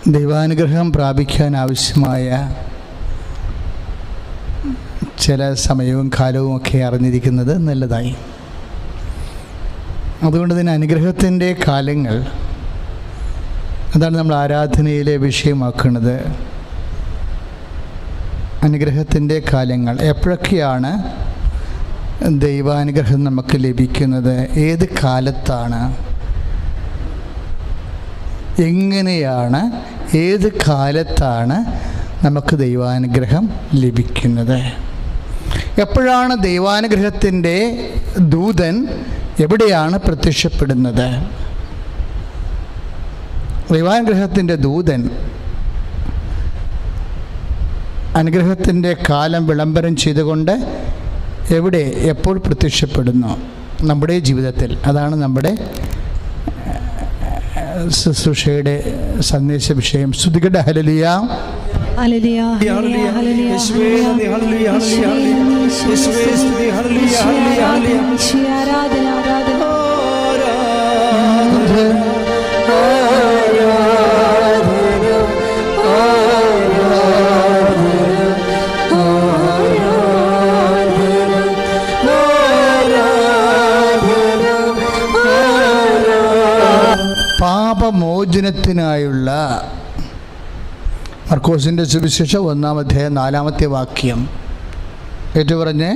ദൈവാനുഗ്രഹം പ്രാപിക്കാൻ ആവശ്യമായ ചില സമയവും കാലവും ഒക്കെ അറിഞ്ഞിരിക്കുന്നത് നല്ലതായി. അതുകൊണ്ട് തന്നെ അനുഗ്രഹത്തിൻ്റെ കാലങ്ങൾ, അതാണ് നമ്മൾ ആരാധനയിലെ വിഷയമാക്കുന്നത്. അനുഗ്രഹത്തിൻ്റെ കാലങ്ങൾ എപ്പോഴൊക്കെയാണ് ദൈവാനുഗ്രഹം നമുക്ക് ലഭിക്കുന്നത്? ഏത് കാലത്താണ്? എങ്ങനെയാണ്? ഏത് കാലത്താണ് നമുക്ക് ദൈവാനുഗ്രഹം ലഭിക്കുന്നത്? എപ്പോഴാണ് ദൈവാനുഗ്രഹത്തിൻ്റെ ദൂതൻ എവിടെയാണ് പ്രത്യക്ഷപ്പെടുന്നത്? ദൈവാനുഗ്രഹത്തിൻ്റെ ദൂതൻ അനുഗ്രഹത്തിൻ്റെ കാലം വിളംബരം ചെയ്തുകൊണ്ട് എവിടെ എപ്പോൾ പ്രത്യക്ഷപ്പെടുന്നു? നമ്മുടെ ജീവിതത്തിൽ. അതാണ് നമ്മുടെ ശുശ്രൂഷയുടെ സന്ദേശ വിഷയം. സ്തുതിക്കട്ടെ. ഹല്ലേലൂയ, ഹല്ലേലൂയ, ഹല്ലേലൂയ, ഹല്ലേലൂയ, യേശുവേ നന്ദി, ഹല്ലേലൂയ, ഹല്ലേലൂയ, യേശുവേ സ്തുതി, ഹല്ലേലൂയ, ഹല്ലേലൂയ, ഹല്ലേലൂയ, ആരാധന, ആരാധന, പാപമോചനത്തിനായുള്ള മർക്കോസിൻ്റെ സുവിശേഷം 1-ാം അധ്യായം 4-ാമത്തെ വാക്യം ഏറ്റുപറഞ്ഞ്,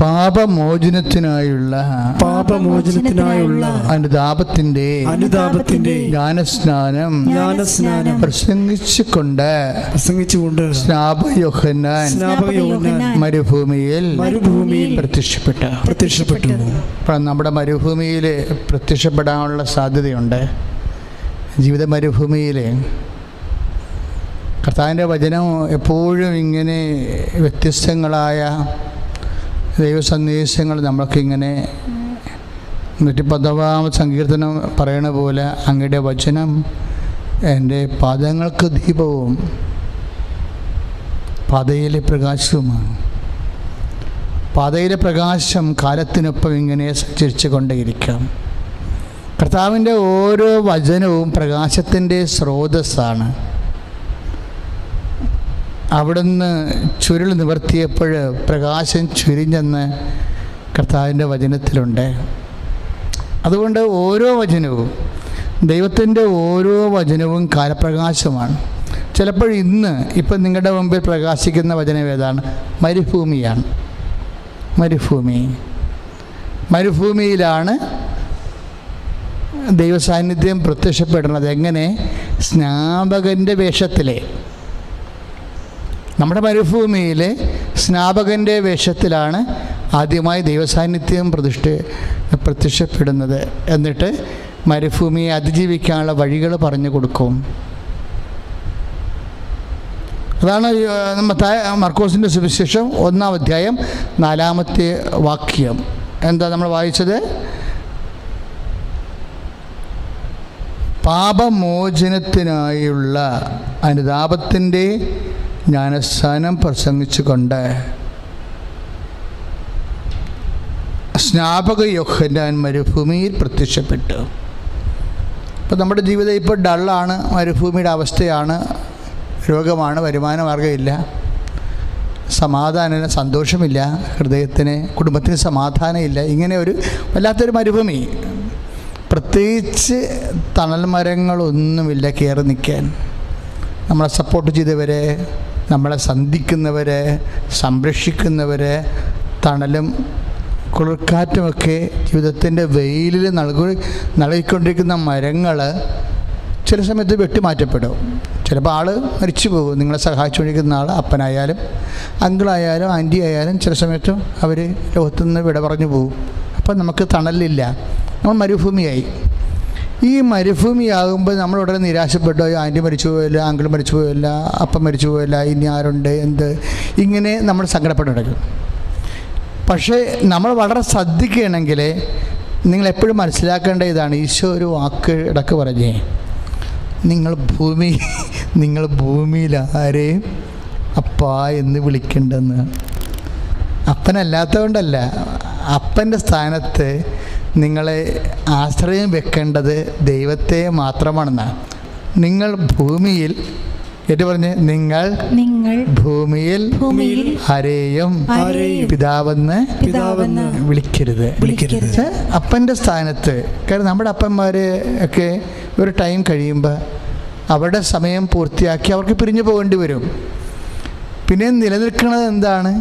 പാപമോചനത്തിനായുള്ള അനുതാപത്തിന്റെ ജ്ഞാനസ്നാനം പ്രസംഗിച്ചുകൊണ്ട് സ്നാപക യോഹന്നാൻ മരുഭൂമിയിൽ പ്രത്യക്ഷപ്പെട്ടു. നമ്മുടെ മരുഭൂമിയിൽ പ്രത്യക്ഷപ്പെടാനുള്ള സാധ്യതയുണ്ട്. ജീവിത മരുഭൂമിയിൽ കർത്താവിൻ്റെ വചനം എപ്പോഴും ഇങ്ങനെ വ്യത്യസ്തങ്ങളായ ദൈവസന്ദേശങ്ങൾ നമ്മൾക്കിങ്ങനെ 110-ാം സങ്കീർത്തനം പറയണ പോലെ, അങ്ങയുടെ വചനം എൻ്റെ പാദങ്ങൾക്ക് ദീപവും പാതയിലെ പ്രകാശവുമാണ്. പാതയിലെ പ്രകാശം കാലത്തിനൊപ്പം ഇങ്ങനെ സഞ്ചരിച്ചു കൊണ്ടേയിരിക്കാം. കർത്താവിൻ്റെ ഓരോ വചനവും പ്രകാശത്തിൻ്റെ സ്രോതസ്സാണ്. അവിടുന്ന് ചുരുൾ നിവർത്തിയപ്പോൾ പ്രകാശം ചുരിഞ്ഞെന്ന് കർത്താവിൻ്റെ വചനത്തിലുണ്ട്. അതുകൊണ്ട് ഓരോ വചനവും, ദൈവത്തിൻ്റെ ഓരോ വചനവും കാലപ്രകാശമാണ്. ചിലപ്പോൾ ഇപ്പം നിങ്ങളുടെ മുമ്പിൽ പ്രകാശിക്കുന്ന വചനം ഏതാണ്? മരുഭൂമിയാണ്. മരുഭൂമിയിലാണ് ദൈവസാന്നിധ്യം പ്രത്യക്ഷപ്പെടുന്നത്. എങ്ങനെ? സ്നാപകൻ്റെ വേഷത്തിലെ. നമ്മുടെ മരുഭൂമിയിലെ സ്നാപകൻ്റെ വേഷത്തിലാണ് ആദ്യമായി ദൈവസാന്നിധ്യം പ്രത്യക്ഷപ്പെടുന്നത്. എന്നിട്ട് മരുഭൂമിയെ അതിജീവിക്കാനുള്ള വഴികൾ പറഞ്ഞു കൊടുക്കും. അതാണ് മർക്കോസിൻ്റെ സുവിശേഷം 1-ാം അധ്യായം 4-ാമത്തെ വാക്യം. എന്താ നമ്മൾ വായിച്ചത്? പാപമോചനത്തിനായുള്ള അനുതാപത്തിൻ്റെ ജ്ഞാനസ്നാനം പ്രസംഗിച്ചുകൊണ്ട് സ്നാപക യോഹന്നാൻ മരുഭൂമിയിൽ പ്രത്യക്ഷപ്പെട്ടു. ഇപ്പോൾ നമ്മുടെ ജീവിതം ഇപ്പോൾ ഡള്ളാണ്, മരുഭൂമിയുടെ അവസ്ഥയാണ്, രോഗമാണ്, വരുമാന മാർഗ്ഗമില്ല, സമാധാനം, സന്തോഷമില്ല, ഹൃദയത്തിന്, കുടുംബത്തിന് സമാധാനമില്ല. ഇങ്ങനെ ഒരു വല്ലാത്തൊരു മരുഭൂമി. പ്രത്യേകിച്ച് തണൽ മരങ്ങളൊന്നുമില്ല കയറി നിൽക്കാൻ. നമ്മളെ സപ്പോർട്ട് ചെയ്തവരെ, നമ്മളെ സന്ധിക്കുന്നവരെ, സംരക്ഷിക്കുന്നവരെ, തണലും കുളിർക്കാറ്റുമൊക്കെ ജീവിതത്തിൻ്റെ വെയിലിൽ നൽകിക്കൊണ്ടിരിക്കുന്ന മരങ്ങൾ ചില സമയത്ത് വെട്ടിമാറ്റപ്പെടും. ചിലപ്പോൾ ആൾ മരിച്ചു പോകും. നിങ്ങളെ സഹായിച്ചുകൊണ്ടിരിക്കുന്ന ആൾ, അപ്പനായാലും അങ്കിളായാലും ആൻറ്റി ആയാലും ചില സമയത്തും അവർ ലോകത്തുനിന്ന് വിട പറഞ്ഞു പോകും. അപ്പം നമുക്ക് തണലില്ല, നമ്മൾ മരുഭൂമിയായി. ഈ മരുഭൂമിയാകുമ്പോൾ നമ്മൾ ഉടനെ നിരാശപ്പെട്ടു. ആൻറ്റി മരിച്ചു പോയല്ല, അങ്കിൾ മരിച്ചു പോയല്ല, അപ്പം മരിച്ചു പോയല്ല, ഇനി ആരുണ്ട്, എന്ത്, ഇങ്ങനെ നമ്മൾ സങ്കടപ്പെട്ട് കിടക്കും. പക്ഷേ നമ്മൾ വളരെ ശ്രദ്ധിക്കുകയാണെങ്കിൽ നിങ്ങളെപ്പോഴും മനസ്സിലാക്കേണ്ട ഇതാണ്. ഈശോ ഒരു വാക്ക് ഇടക്ക് പറഞ്ഞേ, നിങ്ങൾ ഭൂമിയിൽ ആരെയും അപ്പാ എന്ന് വിളിക്കേണ്ടെന്ന്. അപ്പനല്ലാത്തതുകൊണ്ടല്ല, അപ്പൻ്റെ സ്ഥാനത്ത് നിങ്ങളെ ആശ്രയം വെക്കേണ്ടത് ദൈവത്തെ മാത്രമാണെന്നാണ്. നിങ്ങൾ ഭൂമിയിൽ ഏറ്റു പറഞ്ഞ് നിങ്ങൾ ഭൂമിയിൽ ആരെയും പിതാവെന്ന് വിളിക്കരുത്. അപ്പൻ്റെ സ്ഥാനത്ത്, കാരണം നമ്മുടെ അപ്പന്മാർ ഒക്കെ ഒരു ടൈം കഴിയുമ്പോൾ അവരുടെ സമയം പൂർത്തിയാക്കി അവർക്ക് പിരിഞ്ഞു പോകേണ്ടി വരും. പിന്നെ നിലനിൽക്കുന്നത് എന്താണ്?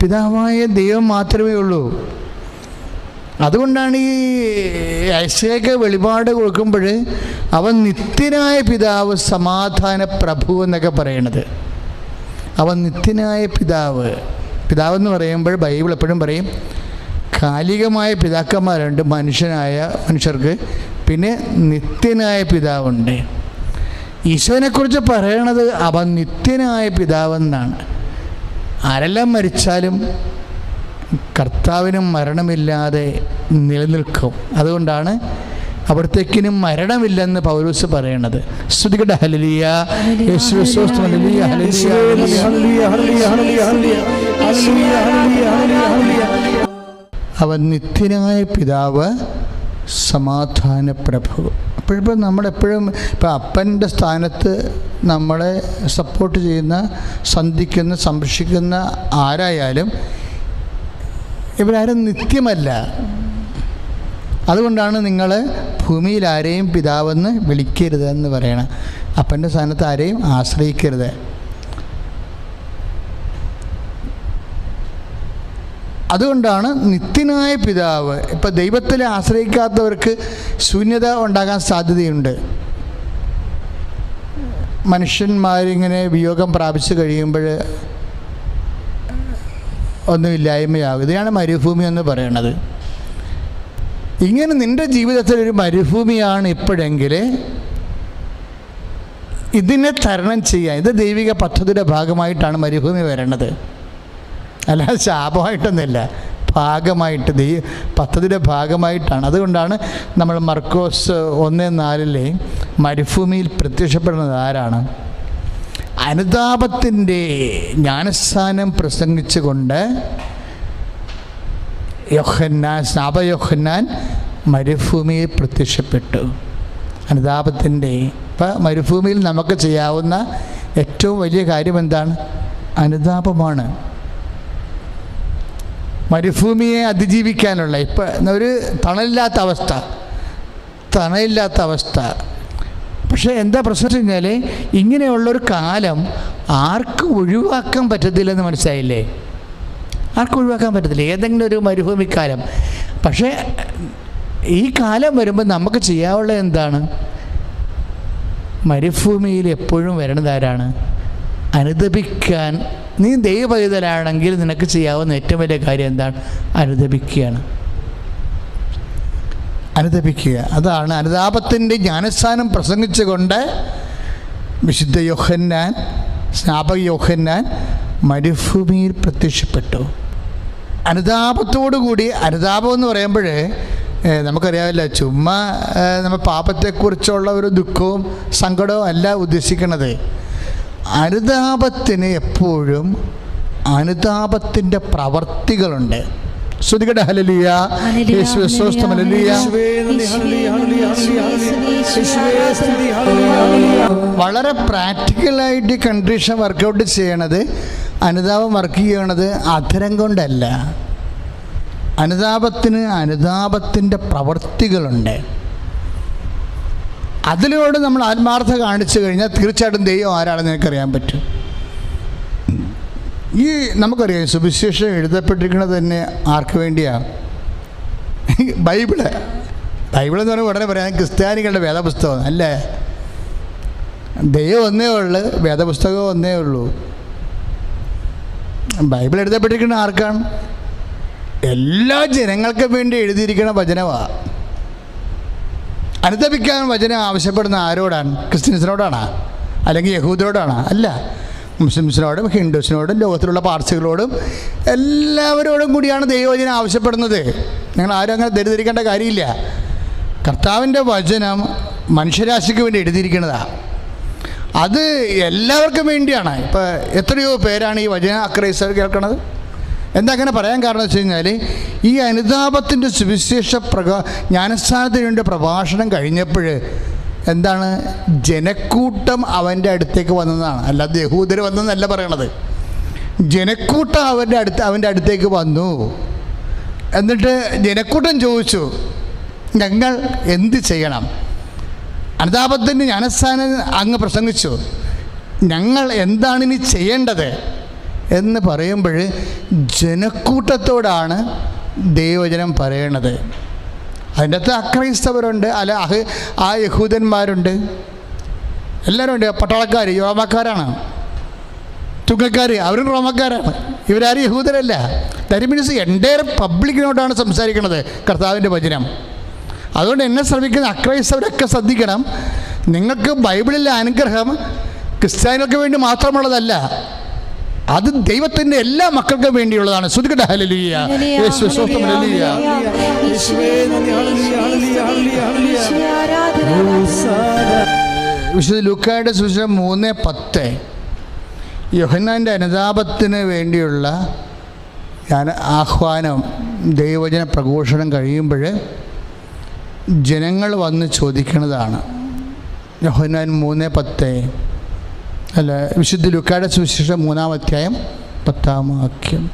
പിതാവായ ദൈവം മാത്രമേ ഉള്ളൂ. അതുകൊണ്ടാണ് ഈ ഐസയ്ക്ക് വെളിപാട് കൊടുക്കുമ്പോൾ അവൻ നിത്യനായ പിതാവ്, സമാധാന പ്രഭു എന്നൊക്കെ പറയണത്. അവൻ നിത്യനായ പിതാവ്. പിതാവെന്ന് പറയുമ്പോൾ ബൈബിൾ എപ്പോഴും പറയും കാലികമായ പിതാക്കന്മാരുണ്ട് മനുഷ്യർക്ക്, പിന്നെ നിത്യനായ പിതാവുണ്ട്. ഈശോനെക്കുറിച്ച് പറയണത് അവൻ നിത്യനായ പിതാവെന്നാണ്. ആരെല്ലാം മരിച്ചാലും കർത്താവിനും മരണമില്ലാതെ നിലനിൽക്കും. അതുകൊണ്ടാണ് അവിടത്തേക്കിനും മരണമില്ലെന്ന് പൗലോസ് പറയണത്. സ്തുതിക്കട്ടെ ഹല്ലേലൂയ, യേശുവേ സ്തോത്രം, ഹല്ലേലൂയ, ഹല്ലേലൂയ. അവൻ നിത്യനായ പിതാവ്, സമാധാന പ്രഭു. അപ്പോഴിപ്പോൾ നമ്മളെപ്പോഴും ഇപ്പം അപ്പൻ്റെ സ്ഥാനത്ത് നമ്മളെ സപ്പോർട്ട് ചെയ്യുന്ന, സന്ധിക്കുന്ന, സംരക്ഷിക്കുന്ന ആരായാലും ഇവരാരും നിത്യമല്ല. അതുകൊണ്ടാണ് നിങ്ങൾ ഭൂമിയിൽ ആരെയും പിതാവെന്ന് വിളിക്കരുത് എന്ന് പറയണം. അപ്പൻ്റെ സ്ഥാനത്ത് ആരെയും ആശ്രയിക്കരുത്. അതുകൊണ്ടാണ് നിത്യനായ പിതാവ്. ഇപ്പം ദൈവത്തിൽ ആശ്രയിക്കാത്തവർക്ക് ശൂന്യത ഉണ്ടാകാൻ സാധ്യതയുണ്ട്. മനുഷ്യന്മാരിങ്ങനെ വിയോഗം പ്രാപിച്ചു കഴിയുമ്പോൾ ഒന്നുമില്ലായ്മയാകും. ഇതാണ് മരുഭൂമി എന്ന് പറയണത്. ഇങ്ങനെ നിൻ്റെ ജീവിതത്തിൽ ഒരു മരുഭൂമിയാണ് ഇപ്പോഴെങ്കിൽ ഇതിനെ തരണം ചെയ്യാൻ, ഇത് ദൈവിക പദ്ധതിയുടെ ഭാഗമായിട്ടാണ് മരുഭൂമി വരണത്, അല്ലാതെ ശാപമായിട്ടൊന്നുമില്ല, ഭാഗമായിട്ട് പദ്ധതിയുടെ ഭാഗമായിട്ടാണ്. അതുകൊണ്ടാണ് നമ്മൾ മർക്കോസ് 1:4 മരുഭൂമിയിൽ പ്രത്യക്ഷപ്പെടുന്നത് ആരാണ്? അനുതാപത്തിൻ്റെ ജ്ഞാനസ്നാനം പ്രസംഗിച്ചുകൊണ്ട് സ്നാപകയോഹന്നാൻ മരുഭൂമിയിൽ പ്രത്യക്ഷപ്പെട്ടു. അനുതാപത്തിൻ്റെ ഇപ്പം മരുഭൂമിയിൽ നമുക്ക് ചെയ്യാവുന്ന ഏറ്റവും വലിയ കാര്യം എന്താണ്? അനുതാപമാണ്. മരുഭൂമിയെ അതിജീവിക്കാനുള്ള ഇപ്പം ഒരു തണലില്ലാത്ത അവസ്ഥ. പക്ഷേ എന്താ പ്രശ്നം വെച്ച് കഴിഞ്ഞാൽ ഇങ്ങനെയുള്ളൊരു കാലം ആർക്കും ഒഴിവാക്കാൻ പറ്റത്തില്ലെന്ന് മനസ്സിലായില്ലേ? ആർക്കും ഒഴിവാക്കാൻ പറ്റത്തില്ല ഏതെങ്കിലും ഒരു മരുഭൂമിക്കാലം. പക്ഷേ ഈ കാലം വരുമ്പോൾ നമുക്ക് ചെയ്യാവുള്ളത് എന്താണ്? മരുഭൂമിയിൽ എപ്പോഴും വരണത് ആരാണ്? അനുദപിക്കാൻ. നീ ദൈവപൈതലാണെങ്കിൽ നിനക്ക് ചെയ്യാവുന്ന ഏറ്റവും വലിയ കാര്യം എന്താണ്? അനുദപിക്കുക. അതാണ് അനുതാപത്തിൻ്റെ ജ്ഞാനസ്നാനം പ്രസംഗിച്ചുകൊണ്ട് വിശുദ്ധ യോഹന്നാൻ, സ്നാപക യോഹന്നാൻ മരുഭൂമിയിൽ പ്രത്യക്ഷപ്പെട്ടു. അനുതാപത്തോടുകൂടി, അനുതാപം എന്ന് പറയുമ്പോൾ നമുക്കറിയാമല്ലോ, ചുമ്മാ നമ്മൾ പാപത്തെക്കുറിച്ചുള്ള ഒരു ദുഃഖവും സങ്കടവും അല്ല ഉദ്ദേശിക്കുന്നത്. അനുതാപത്തിന് എപ്പോഴും അനുതാപത്തിൻ്റെ പ്രവർത്തികളുണ്ട്. ശ്രുതികട ഹല്ലേലൂയ, യേശുവേ സ്തോത്രം, ഹല്ലേലൂയ. വളരെ പ്രാക്ടിക്കലായിട്ട് കണ്ടീഷൻ വർക്കൗട്ട് ചെയ്യണത്, അനുതാപം വർക്ക് ചെയ്യണത് അധരം കൊണ്ടല്ല. അനുതാപത്തിൻ്റെ പ്രവർത്തികളുണ്ട്. അതിലൂടെ നമ്മൾ ആത്മാർത്ഥത കാണിച്ചു കഴിഞ്ഞാൽ തീർച്ചയായിട്ടും ദൈവം ആരാണെന്ന് എനിക്കറിയാൻ പറ്റും. ഈ നമുക്കറിയാം സുവിശേഷം എഴുതപ്പെട്ടിരിക്കുന്നത് തന്നെ ആർക്ക് വേണ്ടിയാണ്? ബൈബിള് എന്ന് പറഞ്ഞാൽ ഉടനെ പറയാം ക്രിസ്ത്യാനികളുടെ വേദപുസ്തകം അല്ലേ? ദൈവം ഒന്നേ ഉള്ളു, വേദപുസ്തകം ഒന്നേ ഉള്ളൂ. ബൈബിൾ എഴുതപ്പെട്ടിരിക്കുന്നത് ആർക്കാണ്? എല്ലാ ജനങ്ങൾക്കും വേണ്ടി എഴുതിയിരിക്കുന്ന വചനമാണ്. അനുദപിക്കാൻ വചനം ആവശ്യപ്പെടുന്ന ആരോടാണ്? ക്രിസ്ത്യൻസിനോടാണോ? അല്ലെങ്കിൽ യഹൂദരോടാണോ? അല്ല, മുസ്ലിംസിനോടും ഹിന്ദുസിനോടും ലോകത്തിലുള്ള പാർസികളോടും എല്ലാവരോടും കൂടിയാണ് ദൈവവചനം ആവശ്യപ്പെടുന്നത്. നിങ്ങൾ ആരും അങ്ങനെ ധരിക്കേണ്ട കാര്യമില്ല. കർത്താവിൻ്റെ വചനം മനുഷ്യരാശിക്ക് വേണ്ടി എഴുതിയിരിക്കുന്നതാണ്. അത് എല്ലാവർക്കും വേണ്ടിയാണ്. ഇപ്പോൾ എത്രയോ പേരാണ് ഈ വചന ക്രൈസ്തവർ കേൾക്കണത്? എന്താ അങ്ങനെ പറയാൻ കാരണം വെച്ച് കഴിഞ്ഞാൽ ഈ അനുതാപത്തിൻ്റെ സുവിശേഷ ജ്ഞാനസ്ഥാനത്തിന് വേണ്ടി പ്രഭാഷണം കഴിഞ്ഞപ്പോൾ എന്താണ്, ജനക്കൂട്ടം അവൻ്റെ അടുത്തേക്ക് വന്നതാണ്. അല്ലാതെ യഹൂദർ വന്നെന്നല്ല പറയണത്. ജനക്കൂട്ടം അവൻ്റെ അടുത്തേക്ക് വന്നു. എന്നിട്ട് ജനക്കൂട്ടം ചോദിച്ചു, ഞങ്ങൾ എന്ത് ചെയ്യണം? അനുതാപത്തിൻ്റെ ജ്ഞാനസ്ഥാനം അങ്ങ് പ്രസംഗിച്ചു, ഞങ്ങൾ എന്താണ് ഇനി ചെയ്യേണ്ടത് എന്ന് പറയുമ്പോൾ ജനക്കൂട്ടത്തോടാണ് ദൈവവചനം പറയണത്. അതിൻ്റെ അകത്ത് അക്രൈസ്തവരുണ്ട്, അല്ല ആ യഹൂദന്മാരുണ്ട്, എല്ലാവരും ഉണ്ട്. പട്ടാളക്കാർ റോമക്കാരാണ്, ചുങ്കക്കാർ അവരും റോമക്കാരാണ്, ഇവരാരും യഹൂദരല്ല. ദാറ്റ് മീൻസ് എൻ്റയർ പബ്ലിക്കിനോടാണ് സംസാരിക്കുന്നത് കർത്താവിൻ്റെ വചനം. അതുകൊണ്ട് എന്നെ ശ്രമിക്കുന്ന അക്രൈസ്തവരൊക്കെ ശ്രദ്ധിക്കണം, നിങ്ങൾക്ക് ബൈബിളിലെ അനുഗ്രഹം ക്രിസ്ത്യാനികൾക്ക് വേണ്ടി മാത്രമുള്ളതല്ല, അത് ദൈവത്തിൻ്റെ എല്ലാ മക്കൾക്കും വേണ്ടിയുള്ളതാണ്. ശ്രുതികട്ടെ ഹല്ലേലൂയ, യേശുവേ സ്തോത്രം, ഹല്ലേലൂയ. വിശുദ്ധ ലൂക്കായുടെ സുവിശേഷം 3:10 യോഹന്നാൻ്റെ അനുതാപത്തിന് വേണ്ടിയുള്ള ആഹ്വാനം, ദൈവവചന പ്രഘോഷണം കഴിയുമ്പോൾ ജനങ്ങൾ വന്ന് ചോദിക്കുന്നതാണ്. യോഹന്നാൻ 3:10 അല്ല, വിശുദ്ധ ലൂക്കായുടെ സുവിശേഷം 3-ാം അധ്യായം 10-ാം വാക്യം.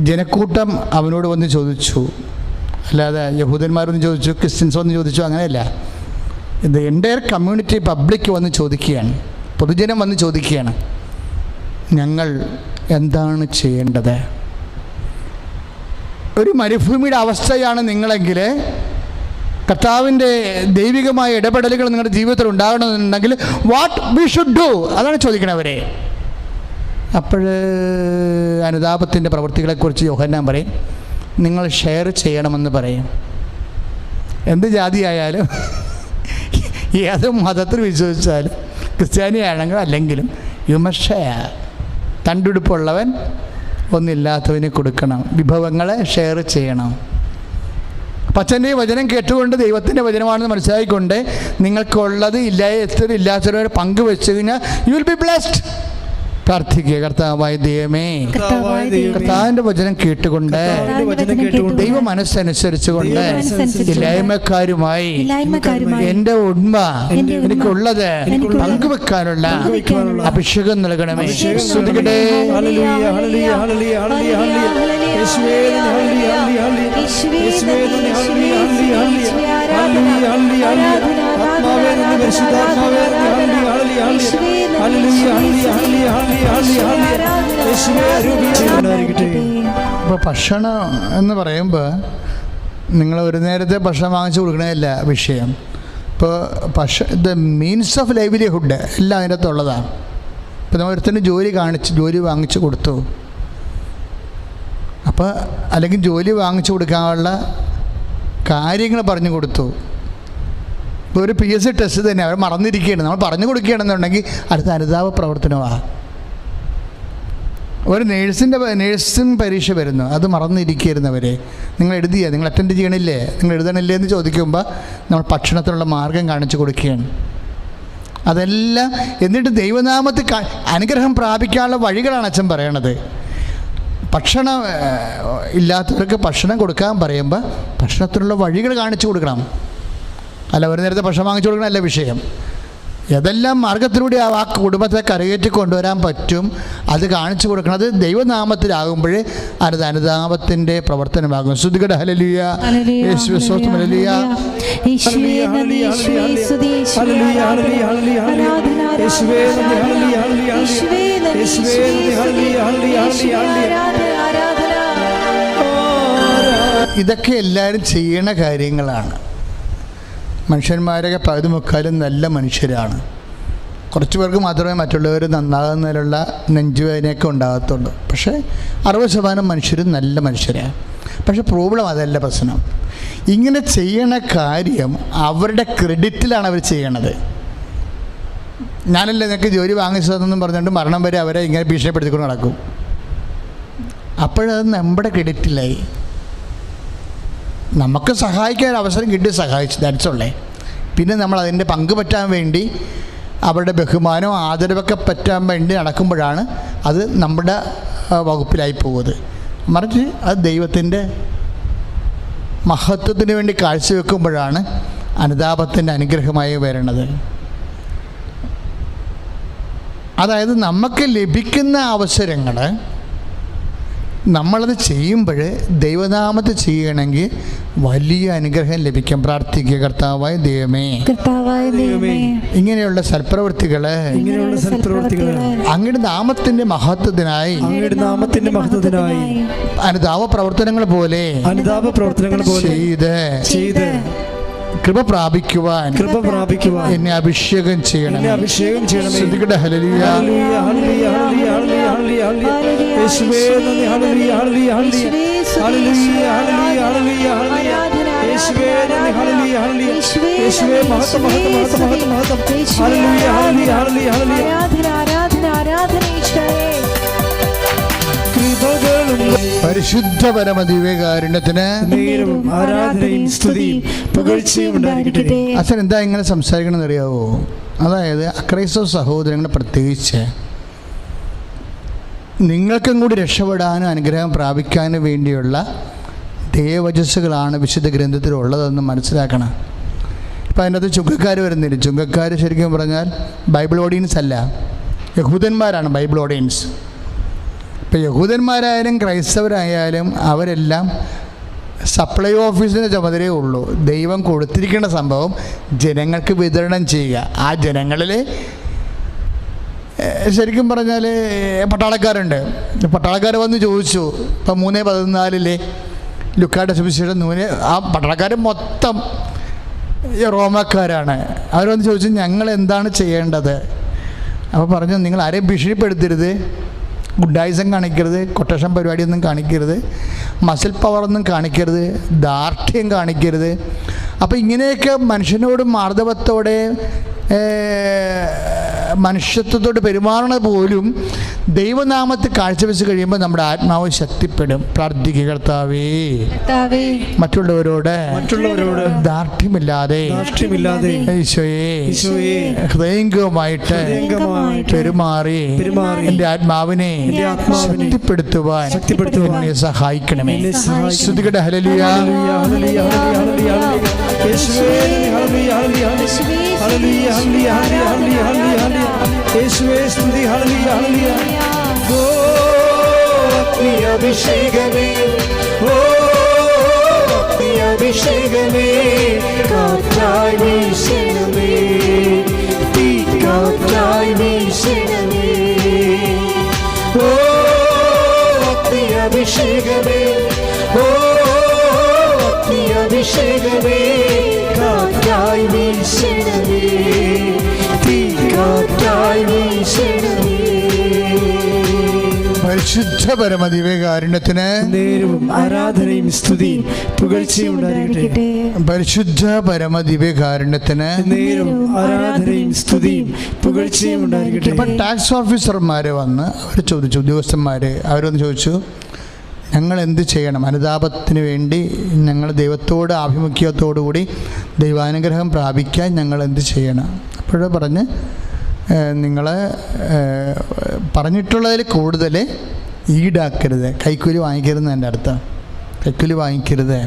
ജനക്കൂട്ടം അവനോട് വന്ന് ചോദിച്ചു, അല്ലാതെ യഹൂദന്മാരൊന്ന് ചോദിച്ചു, ക്രിസ്ത്യൻസ് വന്ന് ചോദിച്ചു, അങ്ങനെയല്ല. ഇത് എൻ്റയർ കമ്മ്യൂണിറ്റി പബ്ലിക് വന്ന് ചോദിക്കുകയാണ്, പൊതുജനം വന്ന് ചോദിക്കുകയാണ്, ഞങ്ങൾ എന്താണ് ചെയ്യേണ്ടത്? ഒരു മരുഭൂമിയുടെ അവസ്ഥയാണ് നിങ്ങളെങ്കിൽ, കർത്താവിൻ്റെ ദൈവികമായ ഇടപെടലുകൾ നിങ്ങളുടെ ജീവിതത്തിൽ ഉണ്ടാകണമെന്നുണ്ടെങ്കിൽ വാട്ട് വി ഷുഡ് ഡു, അതാണ് ചോദിക്കണവരെ. അപ്പോൾ അനുതാപത്തിൻ്റെ പ്രവൃത്തികളെക്കുറിച്ച് യോഹന്നാൻ പറയും, നിങ്ങൾ ഷെയർ ചെയ്യണമെന്ന് പറയും. എന്ത് ജാതിയായാലും ഏത് മതത്തിൽ വിശ്വസിച്ചാലും, ക്രിസ്ത്യാനിയാണെങ്കിൽ അല്ലെങ്കിലും യു മസ്റ്റ് ഷെയർ. തണ്ടുടുപ്പുള്ളവൻ ഒന്നില്ലാത്തവന് കൊടുക്കണം, വിഭവങ്ങളെ ഷെയർ ചെയ്യണം. പച്ചൻ്റെ വചനം കേട്ടുകൊണ്ട് ദൈവത്തിൻ്റെ വചനമാണെന്ന് മനസ്സിലാക്കിക്കൊണ്ട് നിങ്ങൾക്കുള്ളത് ഇല്ലാത്തവരെ പങ്കുവെച്ച് കഴിഞ്ഞാൽ യു വിൽ ബി ബ്ലെസ്ഡ്. പ്രാർത്ഥിക്കുക, കർത്താവായ ദൈവമേ, കർത്താവിൻ്റെ വചനം കേട്ടുകൊണ്ട് ദൈവ മനസ്സനുസരിച്ചുകൊണ്ട് ഇല്ലായ്മക്കാരുമായി എൻ്റെ ഉണ്മ എനിക്കുള്ളത് പങ്കുവെക്കാനുള്ള അഭിഷേകം നൽകണമേ. ശ്രുതികടേ ഇപ്പോൾ ഭക്ഷണം എന്ന് പറയുമ്പോൾ നിങ്ങൾ ഒരു നേരത്തെ ഭക്ഷണം വാങ്ങിച്ചു കൊടുക്കണതല്ല വിഷയം. ഇപ്പോൾ ദ മീൻസ് ഓഫ് ലൈവ്ലിഹുഡ് എല്ലാം അതിൻ്റെ അകത്തുള്ളതാണ്. ഇപ്പോൾ നമ്മൾ ഒരുത്തന് ജോലി വാങ്ങിച്ചു കൊടുത്തു, അപ്പോൾ അല്ലെങ്കിൽ ജോലി വാങ്ങിച്ചു കൊടുക്കാനുള്ള കാര്യങ്ങൾ പറഞ്ഞു കൊടുത്തു. ഇപ്പോൾ ഒരു PSC ടെസ്റ്റ് തന്നെ അവർ മറന്നിരിക്കുകയാണ്, നമ്മൾ പറഞ്ഞു കൊടുക്കുകയാണെന്നുണ്ടെങ്കിൽ അടുത്ത അനുതാപ പ്രവർത്തനമാണ്. ഒരു നേഴ്സിംഗ് പരീക്ഷ വരുന്നു, അത് മറന്നിരിക്കുന്നവരെ നിങ്ങൾ നിങ്ങൾ അറ്റൻഡ് ചെയ്യണില്ലേ, നിങ്ങൾ എഴുതണില്ലേ എന്ന് ചോദിക്കുമ്പോൾ നമ്മൾ ഭക്ഷണത്തിനുള്ള മാർഗം കാണിച്ചു കൊടുക്കുകയാണ്. അതെല്ലാം എന്നിട്ട് ദൈവനാമത്തിൽ അനുഗ്രഹം പ്രാപിക്കാനുള്ള വഴികളാണ് അച്ഛൻ പറയണത്. ഭക്ഷണം ഇല്ലാത്തവർക്ക് ഭക്ഷണം കൊടുക്കാൻ പറയുമ്പോൾ ഭക്ഷണത്തിനുള്ള വഴികൾ കാണിച്ചു കൊടുക്കണം, അല്ല ഒരു നേരത്തെ ഭക്ഷണം വാങ്ങിച്ചു കൊടുക്കണമല്ല വിഷയം. ഏതെല്ലാം മാർഗത്തിലൂടെ ആ കുടുംബത്തെ കരകയറ്റി കൊണ്ടുവരാൻ പറ്റും അത് കാണിച്ചു കൊടുക്കുന്നത് ദൈവനാമത്തിലാകുമ്പോൾ അത് അനുതാപത്തിൻ്റെ പ്രവർത്തനമാകും. ശ്രുതികട ഹല്ലേലൂയ, യേശുവേ സ്തോത്രം, ഹല്ലേലൂയ. ഇതൊക്കെ എല്ലാവരും ചെയ്യണ കാര്യങ്ങളാണ്. മനുഷ്യന്മാരൊക്കെ പകുതി മുക്കാലും നല്ല മനുഷ്യരാണ്. കുറച്ച് പേർക്ക് മാത്രമേ മറ്റുള്ളവർ നന്നാകുന്നതിലുള്ള നെഞ്ചുവേദനയൊക്കെ ഉണ്ടാകത്തുള്ളൂ. പക്ഷേ 60% മനുഷ്യരും നല്ല മനുഷ്യരാണ്. പക്ഷേ പ്രോബ്ലം അതല്ല പ്രശ്നം. ഇങ്ങനെ ചെയ്യണ കാര്യം അവരുടെ ക്രെഡിറ്റിലാണ് അവർ ചെയ്യണത്. ഞാനല്ലേ നിനക്ക് ജോലി വാങ്ങിച്ചതെന്നും പറഞ്ഞുകൊണ്ട് മരണം വരെ അവരെ ഇങ്ങനെ ഭീഷണിപ്പെടുത്തിക്കൊണ്ട് നടക്കും. അപ്പോഴത് നമ്മുടെ ക്രെഡിറ്റിലായി. നമുക്ക് സഹായിക്കാൻ അവസരം കിട്ടി, സഹായിച്ചു, ദാറ്റ്സുള്ളേ. പിന്നെ നമ്മൾ അതിൻ്റെ പങ്ക് പറ്റാൻ വേണ്ടി അവരുടെ ബഹുമാനവും ആദരവൊക്കെ പറ്റാൻ വേണ്ടി നടക്കുമ്പോഴാണ് അത് നമ്മുടെ വകുപ്പിലായി പോകുന്നത്. മറിച്ച് അത് ദൈവത്തിൻ്റെ മഹത്വത്തിന് വേണ്ടി കാഴ്ചവെക്കുമ്പോഴാണ് അനുതാപത്തിൻ്റെ അനുഗ്രഹമായി വരണത്. അതായത് നമുക്ക് ലഭിക്കുന്ന അവസരങ്ങൾ നമ്മളത് ചെയ്യുമ്പോൾ ദൈവനാമത്തെ ചെയ്യണമെങ്കിൽ വലിയ അനുഗ്രഹം ലഭിക്കും. പ്രാർത്ഥിക്കുക, കർത്താവായ ദൈവമേ, ഇങ്ങനെയുള്ള സൽപ്രവൃത്തികൾ അങ്ങയുടെ നാമത്തിന്റെ മഹത്വത്തിനായി അനുതാപ പ്രവർത്തനങ്ങൾ പോലെ ചെയ്ത് കൃപ പ്രാപിക്കുവാൻ എന്നെ അഭിഷേകം ചെയ്യണം. ശ്രദ്ധിക്കട്ടെ. ഹല്ലേലൂയ, യേശുവേ നന്ദി, ഹല്ലേലൂയ, ഹല്ലേലൂയ, ഹല്ലേലൂയ, ഹല്ലേലൂയ, യേശുവേ നന്ദി, ഹല്ലേലൂയ, ഹല്ലേലൂയ, യേശുവേ മഹത്വം, മഹത്വം, മഹത്വം, മഹത്വം, മഹത്വം, ഹല്ലേലൂയ, ഹല്ലേലൂയ, ഹല്ലേലൂയ, ഹല്ലേലൂയ, പരിശുദ്ധ പരമദിവ്യകാരുണ്യത്തിന് ആരാധനയും സ്തുതിയും പുകഴ്ചയും ഉണ്ടായിരിക്കട്ടെ. അച്ഛൻ എന്താ ഇങ്ങനെ സംസാരിക്കണമെന്ന് അറിയാവോ? അതായത് അക്രൈസ്തവ സഹോദരങ്ങളെ പ്രത്യേകിച്ച് നിങ്ങൾക്കും കൂടി രക്ഷപ്പെടാനും അനുഗ്രഹം പ്രാപിക്കാനും വേണ്ടിയുള്ള ദേവവചസ്സുകളാണ് വിശുദ്ധ ഗ്രന്ഥത്തിലുള്ളതെന്ന് മനസ്സിലാക്കണം. ഇപ്പം അതിനകത്ത് ചുങ്കക്കാർ വരുന്നില്ല. ചുങ്കക്കാർ ശരിക്കും പറഞ്ഞാൽ ബൈബിൾ ഓഡിയൻസ് അല്ല, യഹൂദന്മാരാണ് ബൈബിൾ ഓഡിയൻസ്. ഇപ്പം യഹൂദന്മാരായാലും ക്രൈസ്തവരായാലും അവരെല്ലാം സപ്ലൈ ഓഫീസിൻ്റെ ചുമതലയേ ഉള്ളൂ. ദൈവം കൊടുത്തിരിക്കുന്ന സംഭവം ജനങ്ങൾക്ക് വിതരണം ചെയ്യുക. ആ ജനങ്ങളിൽ ശരിക്കും പറഞ്ഞാൽ പട്ടാളക്കാരുണ്ട്. പട്ടാളക്കാർ വന്ന് ചോദിച്ചു, ഇപ്പം 3:14 ലുക്കായുടെ സുവിശേഷം ആ പട്ടാളക്കാർ മൊത്തം റോമക്കാരാണ്. അവർ വന്ന് ചോദിച്ചു, ഞങ്ങൾ എന്താണ് ചെയ്യേണ്ടത്? അപ്പോൾ പറഞ്ഞു, നിങ്ങൾ ആരെയും ഭീഷണിപ്പെടുത്തരുത്, ഗുഡായിസം കാണിക്കരുത്, കൊട്ടേഷൻ പരിപാടിയൊന്നും കാണിക്കരുത്, മസിൽ പവറൊന്നും കാണിക്കരുത്, ദാർഢ്യം കാണിക്കരുത്. അപ്പോൾ ഇങ്ങനെയൊക്കെ മനുഷ്യനോട് മാർദ്ദവത്തോടെ മനുഷ്യത്വത്തോട് പെരുമാറണത് പോലും ദൈവനാമത്തെ കാഴ്ചവെച്ച് കഴിയുമ്പോൾ നമ്മുടെ ആത്മാവ് ശക്തിപ്പെടും. പ്രാർത്ഥിക്കുക, കർത്താവേ മറ്റുള്ളവരോട് ദാർഢ്യമില്ലാതെ ഈശോയെ ഹൃദയംഗമായിട്ട് പെരുമാറി എൻ്റെ ആത്മാവിനെ ശക്തിപ്പെടുത്തുവാൻ എന്നെ സഹായിക്കണമേ. ശ്രുതികടെ ഹല്ലേലൂയ, ഹല്ലേലൂയ, ഹല്ലേലൂയ, യേശുവേ hallelujah, hallelujah, hallelujah, hallelujah, hallelujah, യേശുവേ സ്തുതി, ഹല്ലേലൂയ, ഹല്ലേലൂയ. ഓ അഗ്നി അഭിഷേകമേ, ഓ അഗ്നി അഭിഷേകമേ, കാറ്റായി വീശണമേ, തീ കാറ്റായി വീശണമേ. ഓ അഗ്നി അഭിഷേകമേ, ഓ അഗ്നി അഭിഷേകമേ, കാറ്റായി വീശണമേ, തീ കാറ്റായി വീശണമേ. പരിശുദ്ധ പരമദിവ്യകാരുണ്യത്തിന് ആരാധനയും സ്തുതിയും പുകഴ്ചയും ഉണ്ടായിരിക്കട്ടെ. പരിശുദ്ധ പരമദിവ്യകാരുണ്യത്തിന് ആരാധനയും സ്തുതിയും പുകഴ്ചയും ഉണ്ടായിരിക്കട്ടെ. ഇപ്പം ടാക്സ് ഓഫീസർമാർ വന്ന് അവർ ചോദിച്ചു, ഉദ്യോഗസ്ഥന്മാർ അവരൊന്ന് ചോദിച്ചു, ഞങ്ങൾ എന്ത് ചെയ്യണം? അനുതാപത്തിന് വേണ്ടി ഞങ്ങൾ ദൈവത്തോട് ആഭിമുഖ്യത്തോടു കൂടി ദൈവാനുഗ്രഹം പ്രാപിക്കാൻ ഞങ്ങൾ എന്ത് ചെയ്യണം? അപ്പോഴേ പറഞ്ഞ്, നിങ്ങൾ പറഞ്ഞിട്ടുള്ളതിൽ കൂടുതൽ ഈടാക്കരുത്, കൈക്കൂലി വാങ്ങിക്കരുതെന്ന് എൻ്റെ അർത്ഥം. കൈക്കൂലി വാങ്ങിക്കരുത്.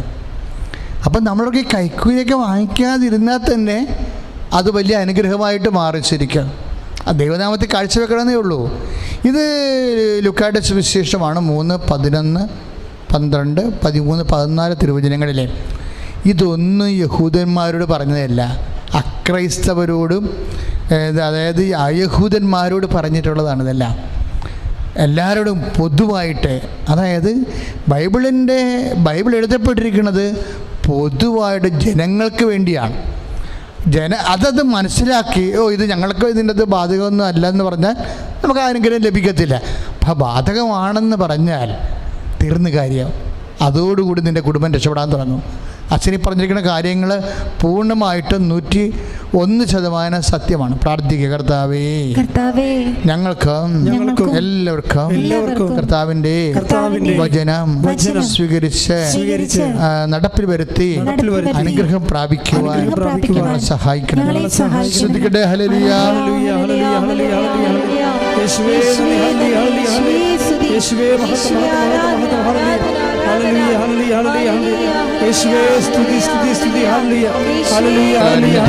അപ്പം നമ്മളൊക്കെ കൈക്കൂലിയൊക്കെ വാങ്ങിക്കാതിരുന്നാൽ തന്നെ അത് വലിയ അനുഗ്രഹമായിട്ട് മാറിച്ചിരിക്കുക. ദൈവനാമത്തെ കാഴ്ചവെക്കണമെന്നേ ഉള്ളൂ. ഇത് ലുക്കായുടെ സുവിശേഷമാണ് 3, 11, 12, 13, 14 തിരുവചനങ്ങളിലെ. ഇതൊന്നും യഹൂദന്മാരോട് പറഞ്ഞതല്ല, അക്രൈസ്തവരോടും അതായത് അയഹൂദന്മാരോട് പറഞ്ഞിട്ടുള്ളതാണ്. ഇതെല്ലാം എല്ലാവരോടും പൊതുവായിട്ട്. അതായത് ബൈബിൾ എഴുതപ്പെട്ടിരിക്കുന്നത് പൊതുവായിട്ട് ജനങ്ങൾക്ക് വേണ്ടിയാണ്. അതത് മനസ്സിലാക്കി, ഇത് ഞങ്ങൾക്ക് ഇതിൻ്റെ ബാധകമൊന്നും അല്ല എന്ന് പറഞ്ഞാൽ നമുക്ക് ആരെങ്കിലും ലഭിക്കത്തില്ല. അപ്പം ബാധകമാണെന്ന് പറഞ്ഞാൽ തീർന്ന കാര്യം. അതോടുകൂടി നിൻ്റെ കുടുംബം രക്ഷപ്പെടാൻ തുടങ്ങും. അച്ഛനീ പറഞ്ഞിരിക്കുന്ന കാര്യങ്ങൾ പൂർണ്ണമായിട്ടും 101% സത്യമാണ്. പ്രാർത്ഥിക്കുക, കർത്താവേ ഞങ്ങൾക്ക് എല്ലാവർക്കും കർത്താവിൻ്റെ വചനം സ്വീകരിച്ച് നടപ്പിൽ വരുത്തി അനുഗ്രഹം പ്രാപിക്കുവാൻ ഞങ്ങളെ സഹായിക്കണം. ശ്രദ്ധിക്കട്ടെ. ഹല്ലേലൂയ, ഹല്ലേലൂയ, ഹല്ലേലൂയ, യേശുവേ യേശുവേ മഹത്വം മഹത്വം മഹത്വം ഹല്ലേലൂയ ഹല്ലേലൂയ ഹല്ലേലൂയ യേശുവേ സ്തുതി സ്തുതി സ്തുതി ഹല്ലേലൂയ ഹല്ലേലൂയ ഹല്ലേലൂയ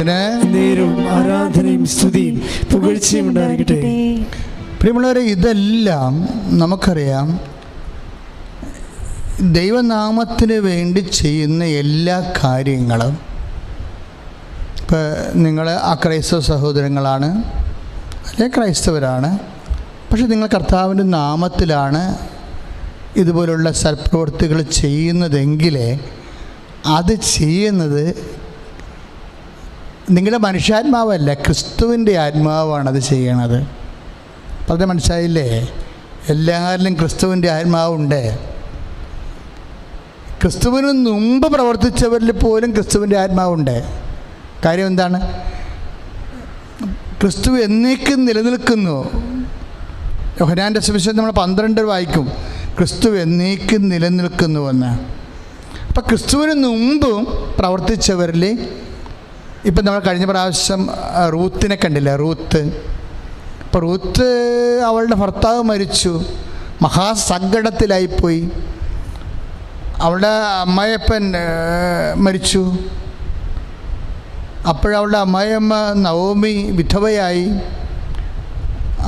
നേരും ആരാധനയും സ്തുതിയും പുകഴ്ചയും ഉണ്ടായിരിക്കട്ടെ. പ്രിയമുള്ളവരെ, ഇതെല്ലാം നമുക്കറിയാം, ദൈവനാമത്തിന് വേണ്ടി ചെയ്യുന്ന എല്ലാ കാര്യങ്ങളും. ഇപ്പോൾ നിങ്ങൾ അക്രൈസ്തവ സഹോദരങ്ങളാണ്, അല്ലെ ക്രൈസ്തവരാണ്, പക്ഷെ നിങ്ങൾ കർത്താവിൻ്റെ നാമത്തിലാണ് ഇതുപോലുള്ള സൽപ്രവൃത്തികൾ ചെയ്യുന്നതെങ്കിൽ അത് ചെയ്യുന്നത് നിങ്ങളുടെ മനുഷ്യാത്മാവല്ല, ക്രിസ്തുവിൻ്റെ ആത്മാവാണത് ചെയ്യണത്. അപ്പം അത് മനസ്സിലായില്ലേ? എല്ലാവരിലും ക്രിസ്തുവിൻ്റെ ആത്മാവുണ്ട്. ക്രിസ്തുവിന് മുമ്പ് പ്രവർത്തിച്ചവരിൽ പോലും ക്രിസ്തുവിൻ്റെ ആത്മാവുണ്ട്. കാര്യം എന്താണ്? ക്രിസ്തു എന്നേക്കും നിലനിൽക്കുന്നു. യോഹന്നാൻ്റെ സുവിശേഷം നമ്മൾ 12 വായിക്കും, ക്രിസ്തു എന്നേക്കും നിലനിൽക്കുന്നുവെന്ന്. അപ്പം ക്രിസ്തുവിന് മുമ്പും പ്രവർത്തിച്ചവരിൽ ഇപ്പം നമ്മൾ കഴിഞ്ഞ പ്രാവശ്യം റൂത്തിനെ കണ്ടില്ല, റൂത്ത്. അപ്പോൾ റൂത്ത് അവളുടെ ഭർത്താവ് മരിച്ചു, മഹാസങ്കടത്തിലായിപ്പോയി. അവളുടെ അമ്മായിയപ്പൻ മരിച്ചു. അപ്പോഴവളുടെ അമ്മായിയമ്മ നവോമി വിധവയായി.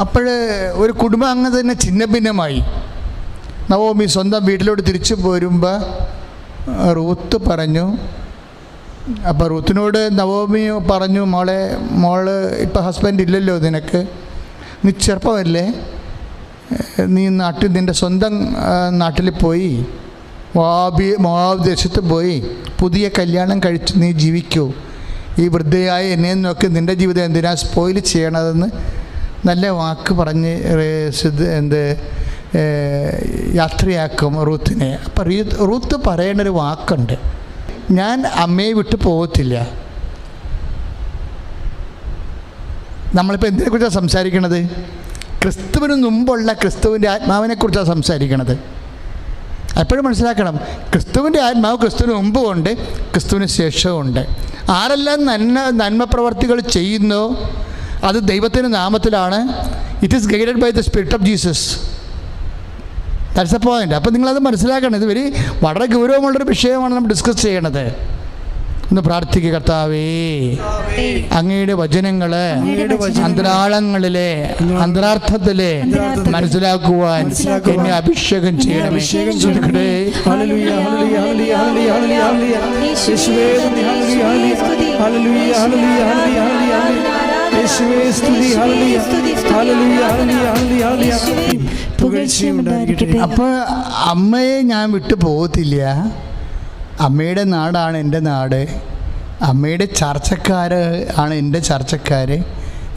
അപ്പോൾ ഒരു കുടുംബാംഗം തന്നെ ഛിന്നഭിന്നമായി. നവോമി സ്വന്തം വീട്ടിലോട്ട് തിരിച്ചു പോരുമ്പോൾ റൂത്ത് പറഞ്ഞു. അപ്പോൾ റൂത്തിനോട് നവോമി പറഞ്ഞു, മോള് ഇപ്പം ഹസ്ബൻഡ് ഇല്ലല്ലോ നിനക്ക്, നീ ചെറുപ്പമല്ലേ, നീ നിൻ്റെ സ്വന്തം നാട്ടിൽ പോയി മോവാബ് ദേശത്ത് പോയി പുതിയ കല്യാണം കഴിച്ച് നീ ജീവിക്കൂ. ഈ വൃദ്ധയായ എന്നെ നോക്കി നിൻ്റെ ജീവിതം എന്തിനാ സ്പോയിൽ ചെയ്യണതെന്ന് നല്ല വാക്ക് പറഞ്ഞ് യാത്രയാക്കും റൂത്തിനെ. അപ്പം റൂത്ത് പറയേണ്ടൊരു വാക്കുണ്ട്, ഞാൻ അമ്മയെ വിട്ട് പോകത്തില്ല. നമ്മളിപ്പോൾ എന്തിനെക്കുറിച്ചാണ് സംസാരിക്കണത്? ക്രിസ്തുവിന് മുമ്പുള്ള ക്രിസ്തുവിൻ്റെ ആത്മാവിനെക്കുറിച്ചാണ് സംസാരിക്കണത്. എപ്പോഴും മനസ്സിലാക്കണം, ക്രിസ്തുവിൻ്റെ ആത്മാവ് ക്രിസ്തുവിന് മുമ്പുമുണ്ട്, ക്രിസ്തുവിന് ശേഷവുമുണ്ട്. ആരെല്ലാം നന്മ പ്രവർത്തികൾ ചെയ്യുന്നോ അത് ദൈവത്തിൻ്റെ നാമത്തിലാണ്. It is guided by the spirit of Jesus. That's a point. അപ്പോൾ നിങ്ങളത് മനസ്സിലാക്കണം. ഇത് വളരെ ഗൗരവമുള്ളൊരു വിഷയമാണ് നമ്മൾ ഡിസ്കസ് ചെയ്യണത്. ഒന്ന് പ്രാർത്ഥിക്കുക. കർത്താവേ, അങ്ങയുടെ വചനങ്ങള് അന്തരാളങ്ങളിലെ അന്തരാർത്ഥത്തിലെ മനസ്സിലാക്കുവാൻ എന്നെ അഭിഷേകം ചെയ്യണം. അപ്പോൾ അമ്മയെ ഞാൻ വിട്ടു പോകത്തില്ല. അമ്മയുടെ നാടാണ് എൻ്റെ നാട്, അമ്മയുടെ ചർച്ചക്കാർ ആണ് എൻ്റെ ചർച്ചക്കാർ.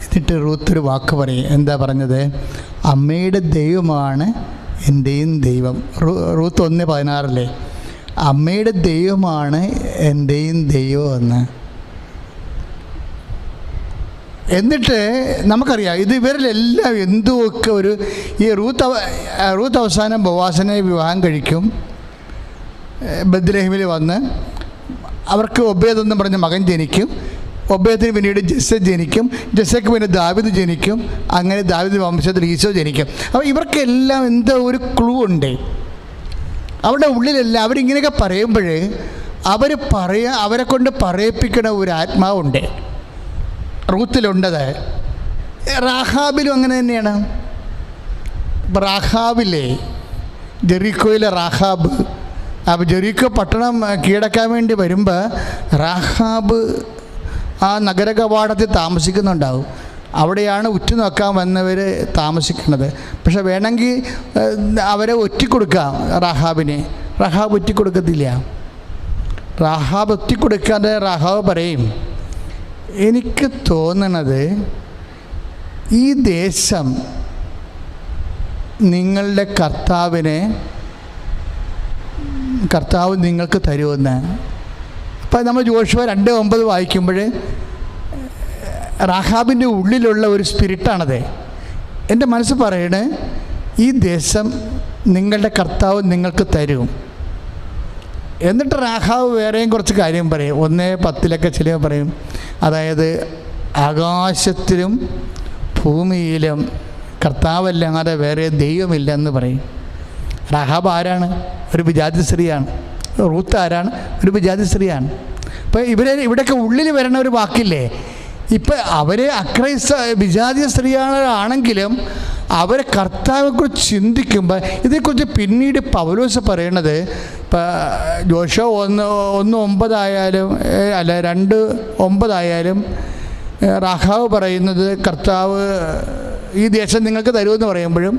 എന്നിട്ട് റൂത്തൊരു വാക്ക് പറയും. എന്താ പറഞ്ഞത്? അമ്മയുടെ ദൈവമാണ് എൻ്റെയും ദൈവം. റൂത്ത് 1:16 അമ്മയുടെ ദൈവമാണ് എൻ്റെയും ദൈവം എന്ന്. എന്നിട്ട് നമുക്കറിയാം ഇത് ഇവരിലെല്ലാം എന്തുമൊക്കെ ഈ റൂത്ത് അവസാനം ബോവാസിനെ വിവാഹം കഴിക്കും. ബത്ലഹേമിൽ വന്ന് അവർക്ക് ഒബേദ് എന്ന് പറഞ്ഞ മകൻ ജനിക്കും. ഒബേദിന് പിന്നീട് ജെസ്സ ജനിക്കും. ജെസ്സയ്ക്ക് പിന്നെ ദാവീദ് ജനിക്കും. അങ്ങനെ ദാവീദ് വംശത്തിൽ ഈശോ ജനിക്കും. അപ്പോൾ ഇവർക്കെല്ലാം എന്തോ ഒരു ക്ലൂ ഉണ്ട് അവരുടെ ഉള്ളിലെല്ലാം. അവരിങ്ങനെയൊക്കെ പറയുമ്പോൾ അവരെ കൊണ്ട് പറയിപ്പിക്കണ ഒരു ആത്മാവുണ്ട്. റൂത്തിലുണ്ടത്. റാഹാബിലും അങ്ങനെ തന്നെയാണ്. റാഹാബില്ലേ, ജെറിക്കോയിലെ റാഹാബ്, അപ്പോൾ ജെറിക്കോ പട്ടണം കീഴടക്കാൻ വേണ്ടി വരുമ്പോൾ റാഹാബ് ആ നഗര കവാടത്തിൽ താമസിക്കുന്നുണ്ടാവും. അവിടെയാണ് ഉറ്റുനോക്കാൻ വന്നവർ താമസിക്കുന്നത്. പക്ഷെ വേണമെങ്കിൽ അവരെ ഒറ്റിക്കൊടുക്കാം റാഹാബിനെ. റാഹാബ് ഒറ്റിക്കൊടുക്കത്തില്ല. റാഹാബ് ഒറ്റിക്കൊടുക്കാതെ റാഹാബ് പറയും, എനിക്ക് തോന്നണത് ഈ ദേശം നിങ്ങളുടെ കർത്താവ് നിങ്ങൾക്ക് തരുമെന്ന്. അപ്പം നമ്മൾ ജോഷുവ 2:9 വായിക്കുമ്പോൾ റാഹാബിൻ്റെ ഉള്ളിലുള്ള ഒരു സ്പിരിറ്റാണത്. എൻ്റെ മനസ്സ് പറയണേ, ഈ ദേശം നിങ്ങളുടെ കർത്താവ് നിങ്ങൾക്ക് തരും. എന്നിട്ട് റാഹാബ് വേറെയും കുറച്ച് കാര്യം പറയും. 1:10 ചിലവ് പറയും. അതായത് ആകാശത്തിലും ഭൂമിയിലും കർത്താവല്ലാതെ വേറെ ദൈവമില്ലെന്ന് പറയും. റഹാബ് ആരാണ്? ഒരു വിജാതി സ്ത്രീയാണ്. റൂത്ത് ആരാണ്? ഒരു വിജാതി സ്ത്രീയാണ്. ഇപ്പോൾ ഇവിടെയൊക്കെ ഉള്ളിൽ വരണ ഒരു വാക്കില്ലേ, ഇപ്പം അവർ വിജാതീയ സ്ത്രീയാണെങ്കിലും അവരെ കർത്താവിനെക്കുറിച്ച് ചിന്തിക്കുമ്പോൾ ഇതേക്കുറിച്ച് പിന്നീട് പൗലോസ് പറയണത്, ഇപ്പം ജോഷുവ 1:9 അല്ല 2:9 റാഹാവ് പറയുന്നത് കർത്താവ് ഈ ദേശം നിങ്ങൾക്ക് തരുമെന്ന് പറയുമ്പോഴും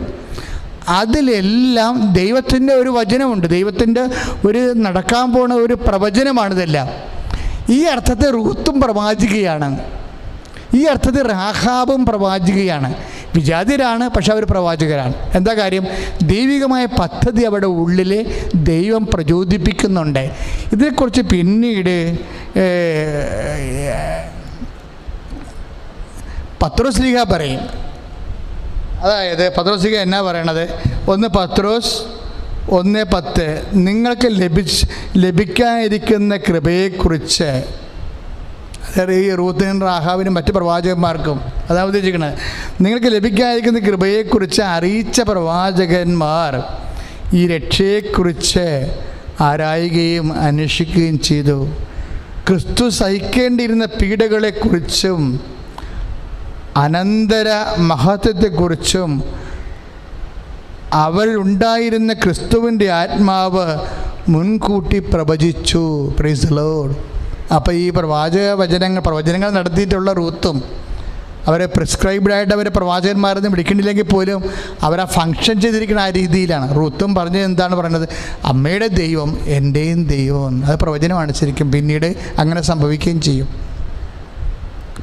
അതിലെല്ലാം ദൈവത്തിൻ്റെ ഒരു വചനമുണ്ട്, ദൈവത്തിൻ്റെ ഒരു നടക്കാൻ പോണ ഒരു പ്രവചനമാണിതെല്ലാം. ഈ അർത്ഥത്തിൽ റൂത്തും പ്രവാചികയാണ്, ഈ അർത്ഥത്തിൽ റാഹാബും പ്രവാചികയാണ്. വിജാതിയരാണ്, പക്ഷെ അവർ പ്രവാചകരാണ്. എന്താ കാര്യം? ദൈവികമായ പദ്ധതി അവിടെ ഉള്ളിൽ ദൈവം പ്രചോദിപ്പിക്കുന്നുണ്ട്. ഇതിനെക്കുറിച്ച് പിന്നീട് പത്രോസ്ലീഹ പറയും. അതായത് പത്രോസ്ലീഹ എന്നാ പറയണത്? 1 പത്രോസ് 1:10 നിങ്ങൾക്ക് ലഭിക്കാനിരിക്കുന്ന കൃപയെക്കുറിച്ച്, അതായത് ഈ റൂത്തിനും റാഹാബിനും മറ്റ് പ്രവാചകന്മാർക്കും അതാണ് ഉദ്ദേശിക്കുന്നത്. നിങ്ങൾക്ക് ലഭിക്കാതിരിക്കുന്ന കൃപയെക്കുറിച്ച് അറിയിച്ച പ്രവാചകന്മാർ ഈ രക്ഷയെക്കുറിച്ച് ആരായുകയും അന്വേഷിക്കുകയും ചെയ്തു. ക്രിസ്തു സഹിക്കേണ്ടിയിരുന്ന പീഡകളെക്കുറിച്ചും അനന്തര മഹത്വത്തെക്കുറിച്ചും അവരിലുണ്ടായിരുന്ന ക്രിസ്തുവിൻ്റെ ആത്മാവ് മുൻകൂട്ടി പ്രവചിച്ചു. Price the Lord. അപ്പോൾ ഈ പ്രവചനങ്ങൾ നടത്തിയിട്ടുള്ള റൂത്തും അവരെ പ്രിസ്ക്രൈബ്ഡായിട്ട് അവരെ പ്രവാചകന്മാരെന്ന് വിളിക്കണില്ലെങ്കിൽ പോലും അവരാ ഫങ്ഷൻ ചെയ്തിരിക്കുന്ന ആ രീതിയിലാണ്. റൂത്തും പറഞ്ഞത് എന്താണ് പറയുന്നത്? അമ്മയുടെ ദൈവം എൻ്റെയും ദൈവം. അത് പ്രവചനമാണ് ശരിക്കും. പിന്നീട് അങ്ങനെ സംഭവിക്കുകയും ചെയ്യും.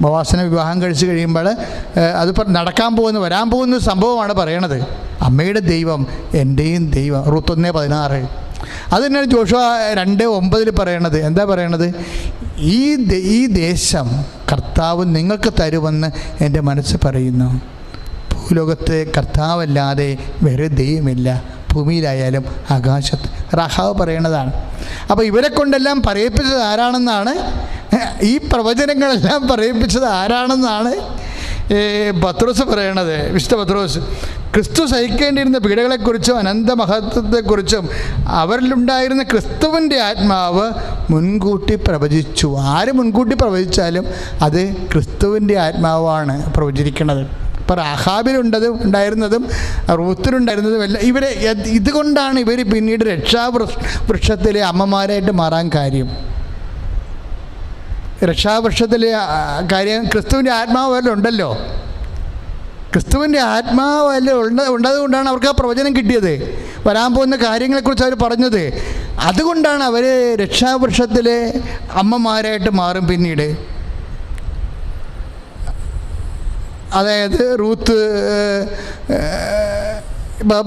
ബോവാസിനെ വിവാഹം കഴിച്ച് കഴിയുമ്പോൾ അത് വരാൻ പോകുന്ന സംഭവമാണ് പറയണത്. അമ്മയുടെ ദൈവം എൻ്റെയും ദൈവം. റൂത്ത് 1:16. അത് തന്നെയാണ് ജോഷുവ 2:9 പറയണത്. എന്താ പറയണത്? ഈ ദേശം കർത്താവ് നിങ്ങൾക്ക് തരുമെന്ന് എൻ്റെ മനസ്സ് പറയുന്നു. ഭൂലോകത്ത് കർത്താവല്ലാതെ വേറെ ദൈവമില്ല, ഭൂമിയിലായാലും ആകാശത്ത്. റാഹാവ് പറയണതാണ്. അപ്പോൾ ഇവരെ കൊണ്ടെല്ലാം പറയിപ്പിച്ചത് ആരാണെന്നാണ്, ഈ പ്രവചനങ്ങളെല്ലാം പറയിപ്പിച്ചത് ആരാണെന്നാണ് പത്രോസ് പറയണത്. വിശുദ്ധ പത്രോസ് ക്രിസ്തു സഹിക്കേണ്ടിയിരുന്ന പീഡകളെക്കുറിച്ചും അനന്തമഹത്വത്തെക്കുറിച്ചും അവരിലുണ്ടായിരുന്ന ക്രിസ്തുവിൻ്റെ ആത്മാവ് മുൻകൂട്ടി പ്രവചിച്ചു. ആര് മുൻകൂട്ടി പ്രവചിച്ചാലും അത് ക്രിസ്തുവിൻ്റെ ആത്മാവാണ് പ്രവചിക്കുന്നത്. ഇപ്പോൾ ഉണ്ടായിരുന്നതും റൂത്തിലുണ്ടായിരുന്നതും എല്ലാം ഇതുകൊണ്ടാണ് ഇവർ പിന്നീട് രക്ഷാവൃക്ഷത്തിലെ അമ്മമാരായിട്ട് മാറാൻ കാര്യം. രക്ഷാവൃക്ഷത്തിലെ കാര്യം ക്രിസ്തുവിൻ്റെ ആത്മാവ് വല്ല ഉണ്ടല്ലോ. ക്രിസ്തുവിൻ്റെ ആത്മാവ് വല്ല ഉണ്ടതുകൊണ്ടാണ് അവർക്ക് ആ പ്രവചനം കിട്ടിയത്. വരാൻ പോകുന്ന കാര്യങ്ങളെക്കുറിച്ച് അവർ പറഞ്ഞത്. അതുകൊണ്ടാണ് അവർ രക്ഷാവൃക്ഷത്തിലെ അമ്മമാരായിട്ട് മാറും പിന്നീട്. അതായത് റൂത്ത്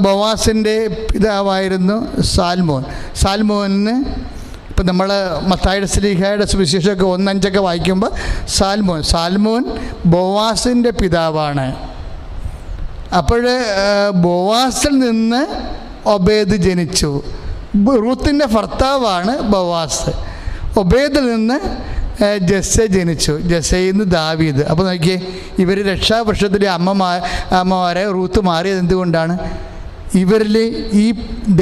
ബോവാസിൻ്റെ പിതാവായിരുന്നു സാൽമോന്. ഇപ്പം നമ്മൾ മത്തായിയുടെ ശ്ലീഹയുടെ സുവിശേഷമൊക്കെ 1:5 വായിക്കുമ്പോൾ സാൽമോൻ ബോവാസിൻ്റെ പിതാവാണ്. അപ്പോൾ ബോവാസിൽ നിന്ന് ഒബേദ് ജനിച്ചു. റൂത്തിൻ്റെ ഭർത്താവാണ് ബോവാസ്. ഒബേദിൽ നിന്ന് ജസ്സെ ജനിച്ചു. ജസ്സയിൽ നിന്ന് ദാവീദ്. അപ്പോൾ നോക്കിയേ, ഇവർ രക്ഷാവൃക്ഷത്തിലെ അമ്മമാരെ റൂത്ത് മാറിയത് എന്തുകൊണ്ടാണ്? ഇവരിൽ ഈ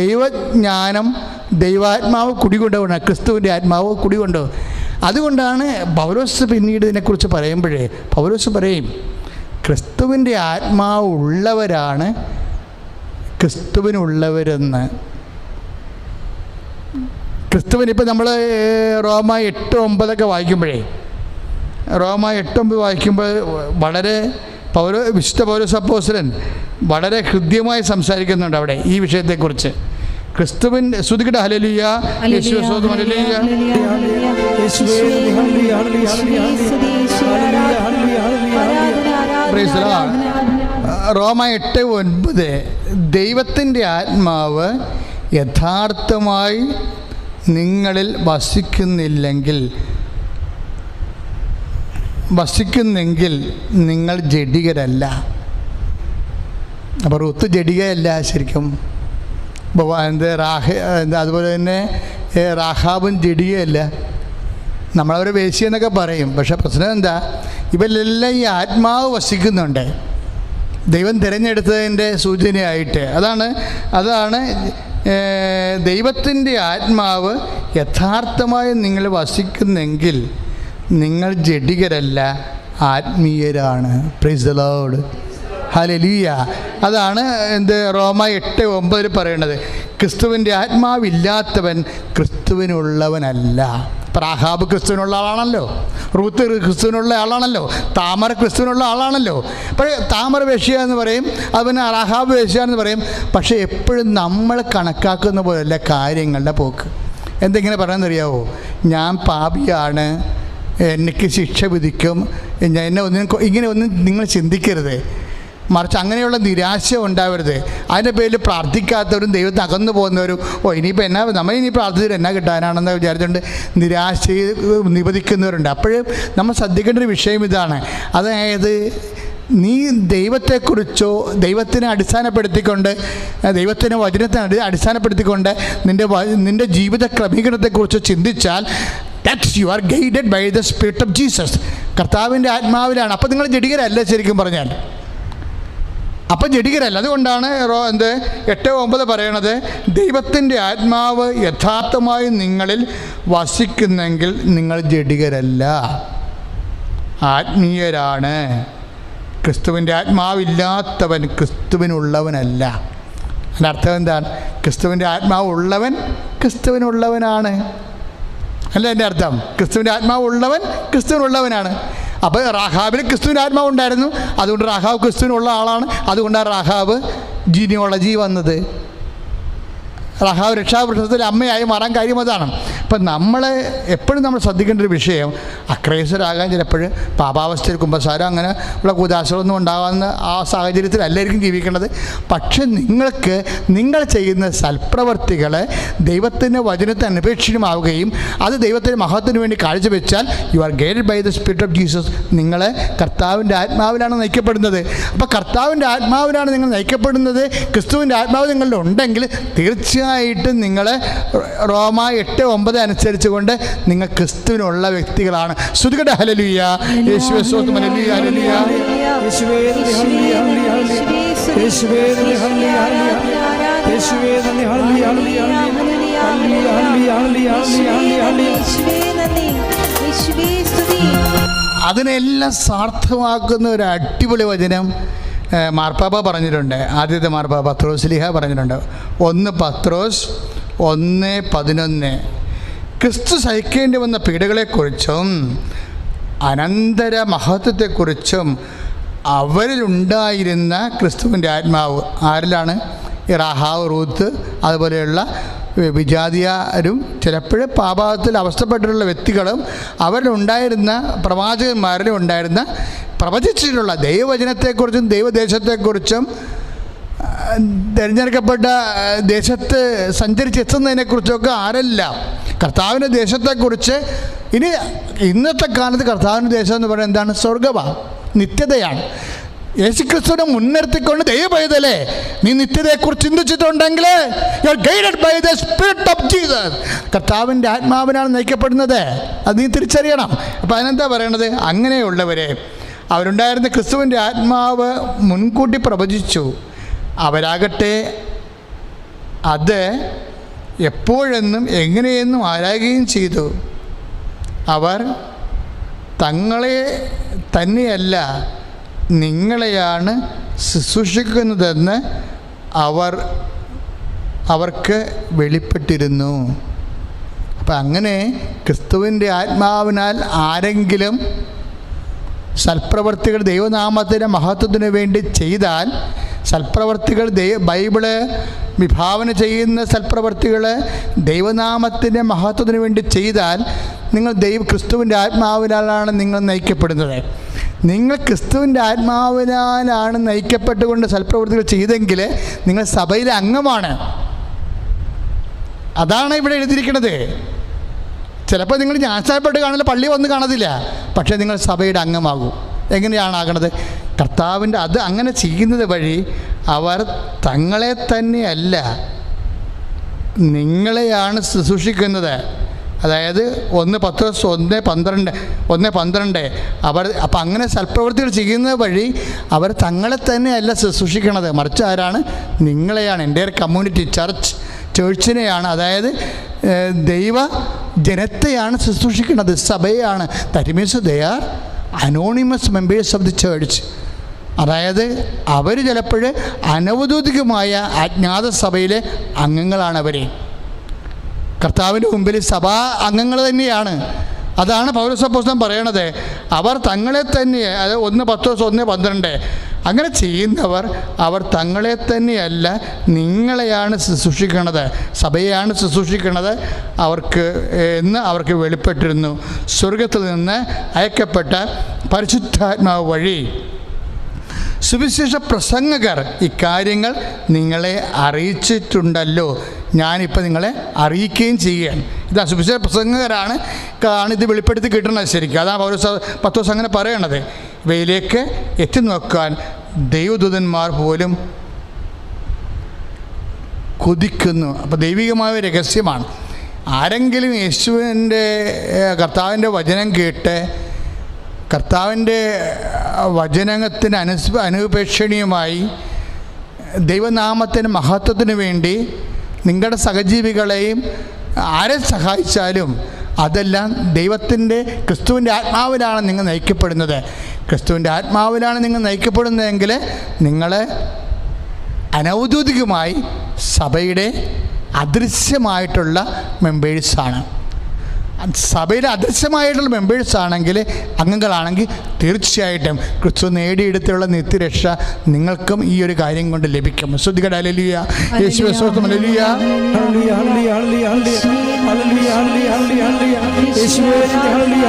ദൈവജ്ഞാനം, ദൈവാത്മാവ് കുടികൊണ്ടുപോകണം, ക്രിസ്തുവിൻ്റെ ആത്മാവ് കുടികൊണ്ടുപോകും. അതുകൊണ്ടാണ് പൗലോസ് പിന്നീട് ഇതിനെക്കുറിച്ച് പറയുമ്പോഴേ പൗലോസ് പറയും, ക്രിസ്തുവിൻ്റെ ആത്മാവ് ഉള്ളവരാണ് ക്രിസ്തുവിനുള്ളവരെന്ന്. ക്രിസ്തുവിന് ഇപ്പം നമ്മൾ റോമ 8:9 വായിക്കുമ്പോഴേ റോമ 8:9 വായിക്കുമ്പോൾ വളരെ വിശുദ്ധ പൗലോസ് അപ്പോസ്തലൻ വളരെ ഹൃദ്യമായി സംസാരിക്കുന്നുണ്ട് അവിടെ ഈ വിഷയത്തെക്കുറിച്ച്. ക്രിസ്തുവിൻ്റെ സ്തുതിക്കട്ടെ, ഹല്ലേലൂയ, യേശുവേ സ്തോത്രം, ഹല്ലേലൂയ. റോമ 8:9 ദൈവത്തിൻ്റെ ആത്മാവ് യഥാർത്ഥമായി നിങ്ങളിൽ വസിക്കുന്നെങ്കിൽ നിങ്ങൾ ജഡികരല്ല. അപ്പോൾ റൂത്ത് ജഡികയല്ല ശരിക്കും. അതുപോലെ തന്നെ റാഹാബും ജഡികയല്ല. നമ്മളവരെ വേശ്യ പറയും. പക്ഷെ പ്രശ്നം എന്താ? ഇവരിലെല്ലാം ഈ ആത്മാവ് വസിക്കുന്നുണ്ട്, ദൈവം തിരഞ്ഞെടുത്തതിൻ്റെ സൂചനയായിട്ട്. അതാണ് ദൈവത്തിൻ്റെ ആത്മാവ് യഥാർത്ഥമായി നിങ്ങൾ വസിക്കുന്നെങ്കിൽ നിങ്ങൾ ജഡികരല്ല, ആത്മീയരാണ്. Praise the Lord. ഹല്ലേലൂയ. അതാണ് റോമ 8:9 പറയണത്. ക്രിസ്തുവിൻ്റെ ആത്മാവില്ലാത്തവൻ ക്രിസ്തുവിനുള്ളവനല്ല. രാഹാബ് ക്രിസ്തുവിനുള്ള ആളാണല്ലോ, റൂത്ത് ക്രിസ്തുവിനുള്ള ആളാണല്ലോ, താമര ക്രിസ്തുവിനുള്ള ആളാണല്ലോ. പക്ഷേ താമര വേശ്യ എന്ന് പറയും, അതുപോലെ രാഹാബ് വേശ്യ എന്ന് പറയും. പക്ഷേ എപ്പോഴും നമ്മൾ കണക്കാക്കുന്ന പോലെയല്ല കാര്യങ്ങളുടെ പോക്ക്. എന്തെങ്കിലും പറയാമെന്നറിയാവോ? ഞാൻ പാപിയാണ്, എനിക്ക് ശിക്ഷ വിധിക്കും, എന്നെ ഇങ്ങനെ ഒന്നും നിങ്ങൾ ചിന്തിക്കരുത്. മറിച്ച് അങ്ങനെയുള്ള നിരാശ ഉണ്ടാവരുത്. അതിൻ്റെ പേരിൽ പ്രാർത്ഥിക്കാത്തവരും ദൈവത്തിന് അകന്നു പോകുന്നവരും ഇനിയിപ്പോൾ നമ്മൾ ഇനി പ്രാർത്ഥിച്ചിട്ട് എന്നാ കിട്ടാനാണെന്ന് വിചാരിച്ചുകൊണ്ട് നിരാശയെ നിവദിക്കുന്നവരുണ്ട്. അപ്പോഴും നമ്മൾ ശ്രദ്ധിക്കേണ്ട ഒരു വിഷയം ഇതാണ്. അതായത് നീ ദൈവത്തെക്കുറിച്ചോ ദൈവത്തിനെ അടിസ്ഥാനപ്പെടുത്തിക്കൊണ്ട് ദൈവത്തിൻ്റെ വചനത്തെ അടിസ്ഥാനപ്പെടുത്തിക്കൊണ്ട് നിൻ്റെ ജീവിത ക്രമീകരണത്തെക്കുറിച്ച് ചിന്തിച്ചാൽ that you are guided by the spirit of Jesus. കർത്താവിൻ്റെ ആത്മാവിലാണ്. അപ്പോൾ നിങ്ങൾ ജഡികരല്ല ശരിക്കും പറഞ്ഞാൽ. അപ്പം ജഡികരല്ല. അതുകൊണ്ടാണ് 8:9 പറയണത്, ദൈവത്തിൻ്റെ ആത്മാവ് യഥാർത്ഥമായി നിങ്ങളിൽ വസിക്കുന്നെങ്കിൽ നിങ്ങൾ ജഡികരല്ല, ആത്മീയരാണ്. ക്രിസ്തുവിൻ്റെ ആത്മാവില്ലാത്തവൻ ക്രിസ്തുവിനുള്ളവനല്ല. അതിൻ്റെ അർത്ഥം എന്താണ്? ക്രിസ്തുവിൻ്റെ ആത്മാവ് ഉള്ളവൻ ക്രിസ്തുവിനുള്ളവനാണ് അല്ല എൻ്റെ അർത്ഥം. ക്രിസ്തുവിൻ്റെ ആത്മാവ് ഉള്ളവൻ ക്രിസ്തുവിനുള്ളവനാണ്. അപ്പോൾ റാഹാബിൽ ക്രിസ്തുവിൻ്റെ ആത്മാവ് ഉണ്ടായിരുന്നു, അതുകൊണ്ട് റാഹാബ് ക്രിസ്തുവിനുള്ള ആളാണ്. അതുകൊണ്ടാണ് റാഹാബ് ജീനിയോളജി വന്നത്. റാഹാബ് രക്ഷാവൃക്ഷത്തിൽ അമ്മയായി മാറാൻ കാര്യം അതാണ്. അപ്പം നമ്മൾ എപ്പോഴും നമ്മൾ ശ്രദ്ധിക്കേണ്ട ഒരു വിഷയം, അക്രൈസ്തരാകാൻ ചിലപ്പോൾ പാപാവസ്ഥയിൽ കുമ്പസാരം അങ്ങനെ ഉള്ള കൂതാശകളൊന്നും ഉണ്ടാകാവുന്ന ആ സാഹചര്യത്തിലല്ലായിരിക്കും ജീവിക്കേണ്ടത്. പക്ഷെ നിങ്ങൾക്ക് നിങ്ങൾ ചെയ്യുന്ന സൽപ്രവർത്തികൾ ദൈവത്തിൻ്റെ വചനത്തെ അനപേക്ഷിതമാവുകയും അത് ദൈവത്തിൻ്റെ മഹത്വത്തിന് വേണ്ടി കാഴ്ചവെച്ചാൽ you are guided by the spirit of Jesus. നിങ്ങൾ കർത്താവിൻ്റെ ആത്മാവിലാണ് നയിക്കപ്പെടുന്നത്. അപ്പോൾ കർത്താവിൻ്റെ ആത്മാവിലാണ് നിങ്ങൾ നയിക്കപ്പെടുന്നത്. ക്രിസ്തുവിൻ്റെ ആത്മാവ് നിങ്ങളിൽ ഉണ്ടെങ്കിൽ തീർച്ചയായിട്ടും നിങ്ങൾ റോമ 8:9 അനുസരിച്ചുകൊണ്ട് നിങ്ങൾ ക്രിസ്തുവിനുള്ള വ്യക്തികളാണ്. ശ്രുതികട ഹല്ലേലൂയ. യേശുവേ സ്തോത്രം. Hallelujah hallelujah. യേശുവേ ഹല്ലേലൂയ ഹല്ലേലൂയ. യേശുവേ ഹല്ലേലൂയ ഹല്ലേലൂയ. യേശുവേ hallelujah hallelujah. Hallelujah hallelujah hallelujah. യേശുവേ നന്ദി, യേശുവേ സ്തുതി. അതിനെല്ലാം സാർത്ഥമാക്കുന്ന ഒരു അടിപൊളി വചനം മാർപ്പാപ്പ പറഞ്ഞിട്ടുണ്ട്. ആദ്യത്തെ മാർപ്പാപ്പ പത്രോസ്ലീഹ പറഞ്ഞിട്ടുണ്ട്. 1 പത്രോസ് 1:11 ക്രിസ്തു സഹിക്കേണ്ടി വന്ന പീഡകളെക്കുറിച്ചും അനന്തര മഹത്വത്തെക്കുറിച്ചും അവരിലുണ്ടായിരുന്ന ക്രിസ്തുവിൻ്റെ ആത്മാവ്. ആരിലാണ്? റാഹാവ്, റൂത്ത്, അതുപോലെയുള്ള വിജാതിയാരും ചിലപ്പോൾ പാപത്തിൽ അവസ്ഥപ്പെട്ടിട്ടുള്ള വ്യക്തികളും അവരിലുണ്ടായിരുന്ന പ്രവാചകന്മാരിലും ഉണ്ടായിരുന്ന പ്രവചിച്ചിട്ടുള്ള ദൈവവചനത്തെക്കുറിച്ചും ദൈവദേശത്തെക്കുറിച്ചും തിരഞ്ഞെടുക്കപ്പെട്ട ദേശത്ത് സഞ്ചരിച്ചെത്തുന്നതിനെക്കുറിച്ചൊക്കെ ആരെല്ലാം കർത്താവിൻ്റെ ദേശത്തെക്കുറിച്ച്. ഇനി ഇന്നത്തെ കാലത്ത് കർത്താവിൻ്റെ ദേശം എന്ന് പറയുന്നത് എന്താണ്? സ്വർഗ്ഗമാണ്, നിത്യതയാണ്. യേശുക്രിസ്തുവിനെ മുൻനിർത്തിക്കൊണ്ട് ദൈവപൈതലേ, നീ നിത്യതയെക്കുറിച്ച് ചിന്തിച്ചിട്ടുണ്ടെങ്കിൽ you are guided by the spirit of Jesus. കർത്താവിൻ്റെ ആത്മാവിനാണ് നയിക്കപ്പെടുന്നത്. അത് നീ തിരിച്ചറിയണം. അപ്പോൾ അതിനെന്താ പറയണത്? അങ്ങനെയുള്ളവരെ അവരുണ്ടായിരുന്ന ക്രിസ്തുവിൻ്റെ ആത്മാവ് മുൻകൂട്ടി പ്രവചിച്ചു. അവരാകട്ടെ അത് എപ്പോഴെന്നും എങ്ങനെയെന്നും ആരായുകയും ചെയ്തു. അവർ തങ്ങളെ തന്നെയല്ല നിങ്ങളെയാണ് ശുശ്രൂഷിക്കുന്നതെന്ന് അവർക്ക് വെളിപ്പെട്ടിരുന്നു. അപ്പം അങ്ങനെ ക്രിസ്തുവിൻ്റെ ആത്മാവിനാൽ ആരെങ്കിലും സൽപ്രവർത്തികൾ ദൈവനാമത്തിൻ്റെ മഹത്വത്തിന് വേണ്ടി ചെയ്താൽ, സൽപ്രവർത്തികൾ ബൈബിള് വിഭാവന ചെയ്യുന്ന സൽപ്രവർത്തികൾ ദൈവനാമത്തിൻ്റെ മഹത്വത്തിന് വേണ്ടി ചെയ്താൽ നിങ്ങൾ ക്രിസ്തുവിൻ്റെ ആത്മാവിനാലാണ് നിങ്ങൾ നയിക്കപ്പെടുന്നത്. നിങ്ങൾ ക്രിസ്തുവിൻ്റെ ആത്മാവിനാലാണ് നയിക്കപ്പെട്ടുകൊണ്ട് സൽപ്രവർത്തികൾ ചെയ്തെങ്കിൽ നിങ്ങൾ സഭയിലെ അംഗമാണ്. അതാണ് ഇവിടെ എഴുതിയിരിക്കുന്നത്. ചിലപ്പോൾ നിങ്ങൾ ജ്ഞാനസ്നാനപ്പെട്ട് കാണില്ല, പള്ളി വന്ന് കാണത്തില്ല, പക്ഷേ നിങ്ങൾ സഭയുടെ അംഗമാകൂ. എങ്ങനെയാണ് ആകണത്? കർത്താവിൻ്റെ അത് അങ്ങനെ ചെയ്യുന്നത് വഴി അവർ തങ്ങളെ തന്നെയല്ല നിങ്ങളെയാണ് ശുശ്രൂഷിക്കുന്നത്. അതായത് 1 പത്രോസ് 1:12 അവർ അപ്പം അങ്ങനെ സൽപ്രവൃത്തികൾ ചെയ്യുന്നത് വഴി അവർ തങ്ങളെ തന്നെയല്ല ശുശ്രൂഷിക്കണത്, മറിച്ച് ആരാണ്? നിങ്ങളെയാണ്. എൻ്റെ കമ്മ്യൂണിറ്റി ചേർച്ചിനെയാണ്, അതായത് ദൈവ ജനത്തെയാണ് ശുശ്രൂഷിക്കുന്നത്, സഭയാണ്. That means they are anonymous members of the church. അതായത് അവർ ചിലപ്പോൾ അനൗദ്യോഗികമായ അജ്ഞാത സഭയിലെ അംഗങ്ങളാണ്. അവർ കർത്താവിൻ്റെ മുമ്പിൽ സഭാ അംഗങ്ങൾ തന്നെയാണ്. അതാണ് പൗലോസ് അപ്പോസ്തലൻ പറയണത്. അവർ തങ്ങളെ തന്നെ, അത് 1 പത്രോസ് 1:12 അങ്ങനെ ചെയ്യുന്നവർ അവർ തങ്ങളെ തന്നെയല്ല നിങ്ങളെയാണ് ശുശ്രൂഷിക്കുന്നത്, സഭയെയാണ് ശുശ്രൂഷിക്കുന്നത് അവർക്ക് എന്ന് അവർക്ക് വെളിപ്പെട്ടിരുന്നു. സ്വർഗത്തിൽ നിന്ന് അയക്കപ്പെട്ട പരിശുദ്ധാത്മാവ് വഴി സുവിശേഷ പ്രസംഗകർ ഇക്കാര്യങ്ങൾ നിങ്ങളെ അറിയിച്ചിട്ടുണ്ടല്ലോ. ഞാനിപ്പോൾ നിങ്ങളെ അറിയിക്കുകയും ചെയ്യുകയാണ്. ഇതാ സുവിശേഷ പ്രസംഗകരാണ് ഇത് വെളിപ്പെടുത്തി കിട്ടുന്നത്. ശരിക്കും അതാണ് പൗലോസ് അങ്ങനെ പറയണത്. ഇവയിലേക്ക് എത്തി നോക്കാൻ ദൈവദൂതന്മാർ പോലും കൊതിക്കുന്നു. അപ്പോൾ ദൈവികമായ രഹസ്യമാണ്. ആരെങ്കിലും യേശുവിൻ്റെ കർത്താവിൻ്റെ വചനം കേട്ട് കർത്താവിൻ്റെ വചനത്തിന് അനുപേക്ഷണീയമായി ദൈവനാമത്തിന് മഹത്വത്തിന് വേണ്ടി നിങ്ങളുടെ സഹജീവികളെയും ആരെ സഹായിച്ചാലും അതെല്ലാം ദൈവത്തിൻ്റെ ക്രിസ്തുവിൻ്റെ ആത്മാവിലാണ് നിങ്ങൾ നയിക്കപ്പെടുന്നത്. ക്രിസ്തുവിൻ്റെ ആത്മാവിലാണ് നിങ്ങൾ നയിക്കപ്പെടുന്നതെങ്കിൽ നിങ്ങൾ അനൗദ്യോഗികമായി സഭയുടെ അദൃശ്യമായിട്ടുള്ള മെമ്പേഴ്സാണ്. സഭയിലെ അദൃശ്യമായിട്ടുള്ള മെമ്പേഴ്സാണെങ്കിൽ, അംഗങ്ങളാണെങ്കിൽ തീർച്ചയായിട്ടും ക്രിസ്തു നേടിയെടുത്തുള്ള നിത്യരക്ഷ നിങ്ങൾക്കും ഈ ഒരു കാര്യം കൊണ്ട് ലഭിക്കും. ശ്രദ്ധിക്കട്ടെ. ഹല്ലേലൂയ, യേശുവേ സ്തോത്രം. Hallelujah, hallelujah, hallelujah, hallelujah, hallelujah, hallelujah, hallelujah, യേശുവേ ഹല്ലേലൂയ,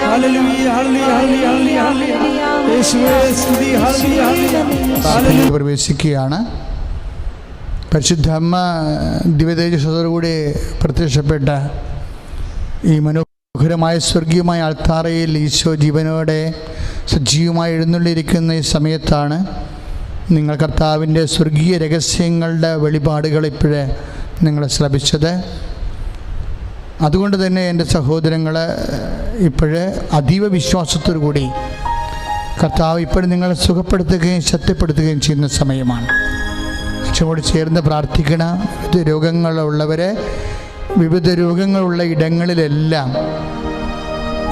ഹല്ലേലൂയ, ഹല്ലേലൂയ, ഹല്ലേലൂയ, യേശുവേ സ്തുതി. Hallelujah, hallelujah. പ്രവേശിക്കുകയാണ്. പരിശുദ്ധ അമ്മ ദിവ്യതേജസ്സോടുകൂടി പ്രത്യക്ഷപ്പെട്ട ഈ മനോഹരമായ സ്വർഗീയമായ അൾത്താരയിൽ ഈശോ ജീവനോടെ സജീവമായി എഴുന്നള്ളിയിരിക്കുന്ന ഈ സമയത്താണ് നിങ്ങൾ കർത്താവിൻ്റെ സ്വർഗീയ രഹസ്യങ്ങളുടെ വെളിപാടുകൾ ഇപ്പോഴേ നിങ്ങൾ ശ്രമിച്ചത്. അതുകൊണ്ട് തന്നെ എൻ്റെ സഹോദരങ്ങൾ ഇപ്പോഴേ അതീവ വിശ്വാസത്തോടു കൂടി കർത്താവ് ഇപ്പോഴും നിങ്ങളെ സുഖപ്പെടുത്തുകയും ശക്തിപ്പെടുത്തുകയും ചെയ്യുന്ന സമയമാണ്. അച്ഛനോട് ചേർന്ന് പ്രാർത്ഥിക്കണം. രോഗങ്ങളുള്ളവരെ, വിവിധ രോഗങ്ങളുള്ള ഇടങ്ങളിലെല്ലാം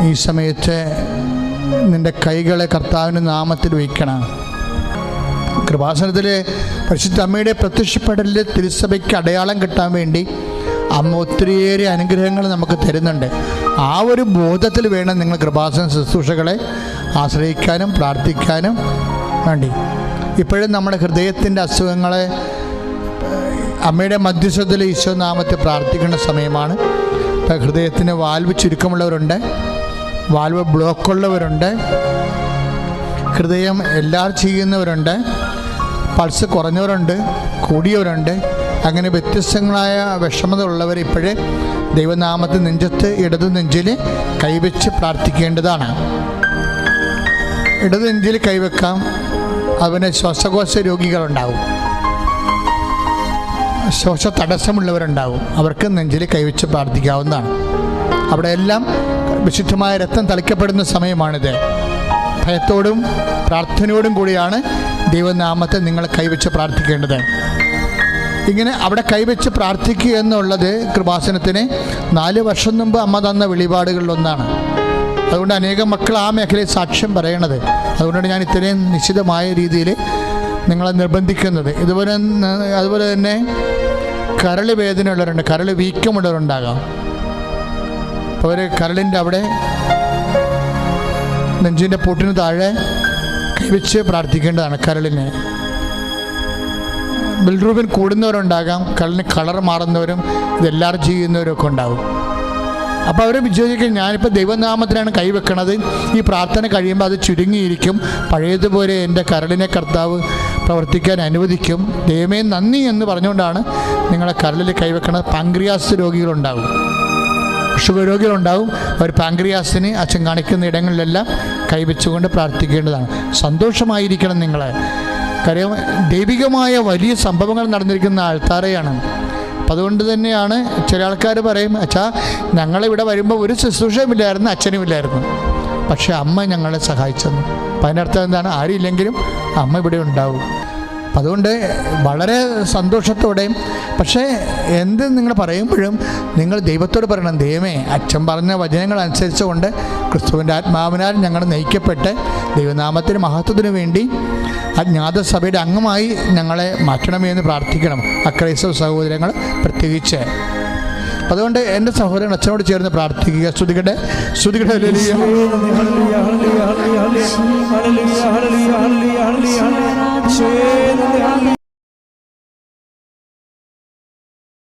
ഈ സമയത്ത് നിൻ്റെ കൈകളെ കർത്താവിൻ്റെ നാമത്തിൽ വയ്ക്കണം. കൃപാസനത്തിൽ പരിശുദ്ധ അമ്മയുടെ പ്രത്യക്ഷപ്പെടലിൽ തിരുസഭയ്ക്ക് അടയാളം കിട്ടാൻ വേണ്ടി അമ്മ ഒത്തിരിയേറെ അനുഗ്രഹങ്ങൾ നമുക്ക് തരുന്നുണ്ട്. ആ ഒരു ബോധത്തിൽ വേണം നിങ്ങൾ കൃപാസന ശുശ്രൂഷകളെ ആശ്രയിക്കാനും പ്രാർത്ഥിക്കാനും വേണ്ടി. ഇപ്പോഴും നമ്മുടെ ഹൃദയത്തിൻ്റെ അസുഖങ്ങളെ അമ്മയുടെ മധ്യസ്ഥതയിൽ ഈശോ നാമത്തെ പ്രാർത്ഥിക്കുന്ന സമയമാണ്. ഇപ്പം ഹൃദയത്തിന് വാൽവ് ചുരുക്കമുള്ളവരുണ്ട്, വാൽവ് ബ്ലോക്കുള്ളവരുണ്ട്, ഹൃദയം എല്ലാവരും ചെയ്യുന്നവരുണ്ട്, പൾസ് കുറഞ്ഞവരുണ്ട്, കൂടിയവരുണ്ട്. അങ്ങനെ വ്യത്യസ്തങ്ങളായ വിഷമത ഉള്ളവർ ഇപ്പോഴേ ദൈവനാമത്തെ നെഞ്ചത്ത് ഇടതു നെഞ്ചിൽ കൈവച്ച് പ്രാർത്ഥിക്കേണ്ടതാണ്. ഇടതു നെഞ്ചിൽ കൈവെക്കാം. അവന് ശ്വാസകോശ രോഗികളുണ്ടാവും, ശ്വാസ തടസ്സമുള്ളവരുണ്ടാവും. അവർക്ക് നെഞ്ചിൽ കൈവച്ച് പ്രാർത്ഥിക്കാവുന്നതാണ്. അവിടെ എല്ലാം വിശുദ്ധമായ രക്തം തളിക്കപ്പെടുന്ന സമയമാണിത്. ഭയത്തോടും പ്രാർത്ഥനയോടും കൂടിയാണ് ദൈവനാമത്തെ നിങ്ങൾ കൈവച്ച് പ്രാർത്ഥിക്കേണ്ടത്. ഇങ്ങനെ അവിടെ കൈവച്ച് പ്രാർത്ഥിക്കുക എന്നുള്ളത് കൃപാസനത്തിന് 4 വർഷം മുമ്പ് അമ്മ തന്ന വെളിപാടുകളിലൊന്നാണ്. അതുകൊണ്ട് അനേകം മക്കൾ ആ മേഖലയിൽ സാക്ഷ്യം പറയണത്. അതുകൊണ്ടാണ് ഞാൻ ഇത്രയും നിശ്ചിതമായ രീതിയിൽ നിങ്ങളെ നിർബന്ധിക്കുന്നത്. അതുപോലെ തന്നെ കരൾ വേദനയുള്ളവരുണ്ട്, കരൾ വീക്കമുള്ളവരുണ്ടാകാം. അപ്പോൾ അവർ കരളിൻ്റെ അവിടെ നെഞ്ചിൻ്റെ പൊട്ടിന് താഴെ കൈവച്ച് പ്രാർത്ഥിക്കേണ്ടതാണ്. കരളിന് ബിൽറൂബിൻ കൂടുന്നവരുണ്ടാകാം, കരളിന് കളർ മാറുന്നവരും ഇതെല്ലാവരും ചെയ്യുന്നവരും ഒക്കെ ഉണ്ടാകും. അപ്പോൾ അവർ വിചാരിക്കും ഞാനിപ്പോൾ ദൈവനാമത്തിലാണ് കൈവെക്കണത്, ഈ പ്രാർത്ഥന കഴിയുമ്പോൾ അത് ചുരുങ്ങിയിരിക്കും, പഴയതുപോലെ എൻ്റെ കരളിനെ കർത്താവ് പ്രവർത്തിക്കാൻ അനുവദിക്കും, ദൈവമേ നന്ദി എന്ന് പറഞ്ഞുകൊണ്ടാണ് നിങ്ങളെ കരളിൽ കൈവെക്കണത്. Pancreas രോഗികളുണ്ടാകും, sugar രോഗികളുണ്ടാകും. അവർ പാങ്ക്രിയാസിന് അച്ഛൻ കാണിക്കുന്ന ഇടങ്ങളിലെല്ലാം കൈവച്ചുകൊണ്ട് പ്രാർത്ഥിക്കേണ്ടതാണ്. സന്തോഷമായിരിക്കണം നിങ്ങൾ. കാര്യം ദൈവികമായ വലിയ സംഭവങ്ങൾ നടന്നിരിക്കുന്ന ആൾത്താരെയാണ്. അപ്പം അതുകൊണ്ട് തന്നെയാണ് ചില ആൾക്കാർ പറയും, അച്ഛാ ഞങ്ങളിവിടെ വരുമ്പോൾ ഒരു ശുശ്രൂഷയുമില്ലായിരുന്നു, അച്ഛനുമില്ലായിരുന്നു, പക്ഷേ അമ്മ ഞങ്ങളെ സഹായിച്ചെന്ന്. അപ്പം അതിനർത്ഥം എന്താണ്? ആരും ഇല്ലെങ്കിലും അമ്മ ഇവിടെ ഉണ്ടാവും. അപ്പം അതുകൊണ്ട് വളരെ സന്തോഷത്തോടെയും, പക്ഷേ എന്ത് നിങ്ങൾ പറയുമ്പോഴും നിങ്ങൾ ദൈവത്തോട് പറയണം, ദൈവമേ അച്ഛൻ പറഞ്ഞ വചനങ്ങൾ അനുസരിച്ചുകൊണ്ട് ക്രിസ്തുവിൻ്റെ ആത്മാവിനാൽ ഞങ്ങൾ നയിക്കപ്പെട്ട് ദൈവനാമത്തിന് മഹത്വത്തിന് വേണ്ടി അജ്ഞാതസഭയുടെ അംഗമായി ഞങ്ങളെ മാറ്റണമേ എന്ന് പ്രാർത്ഥിക്കണം, അക്രൈസ്തവ സഹോദരങ്ങൾ പ്രത്യേകിച്ച്. അതുകൊണ്ട് എൻ്റെ സഹോദരൻ അച്ഛനോട് ചേർന്ന് പ്രാർത്ഥിക്കുക. സ്തുതിക്കട്ടെ, സ്തുതിക്കട്ടെ.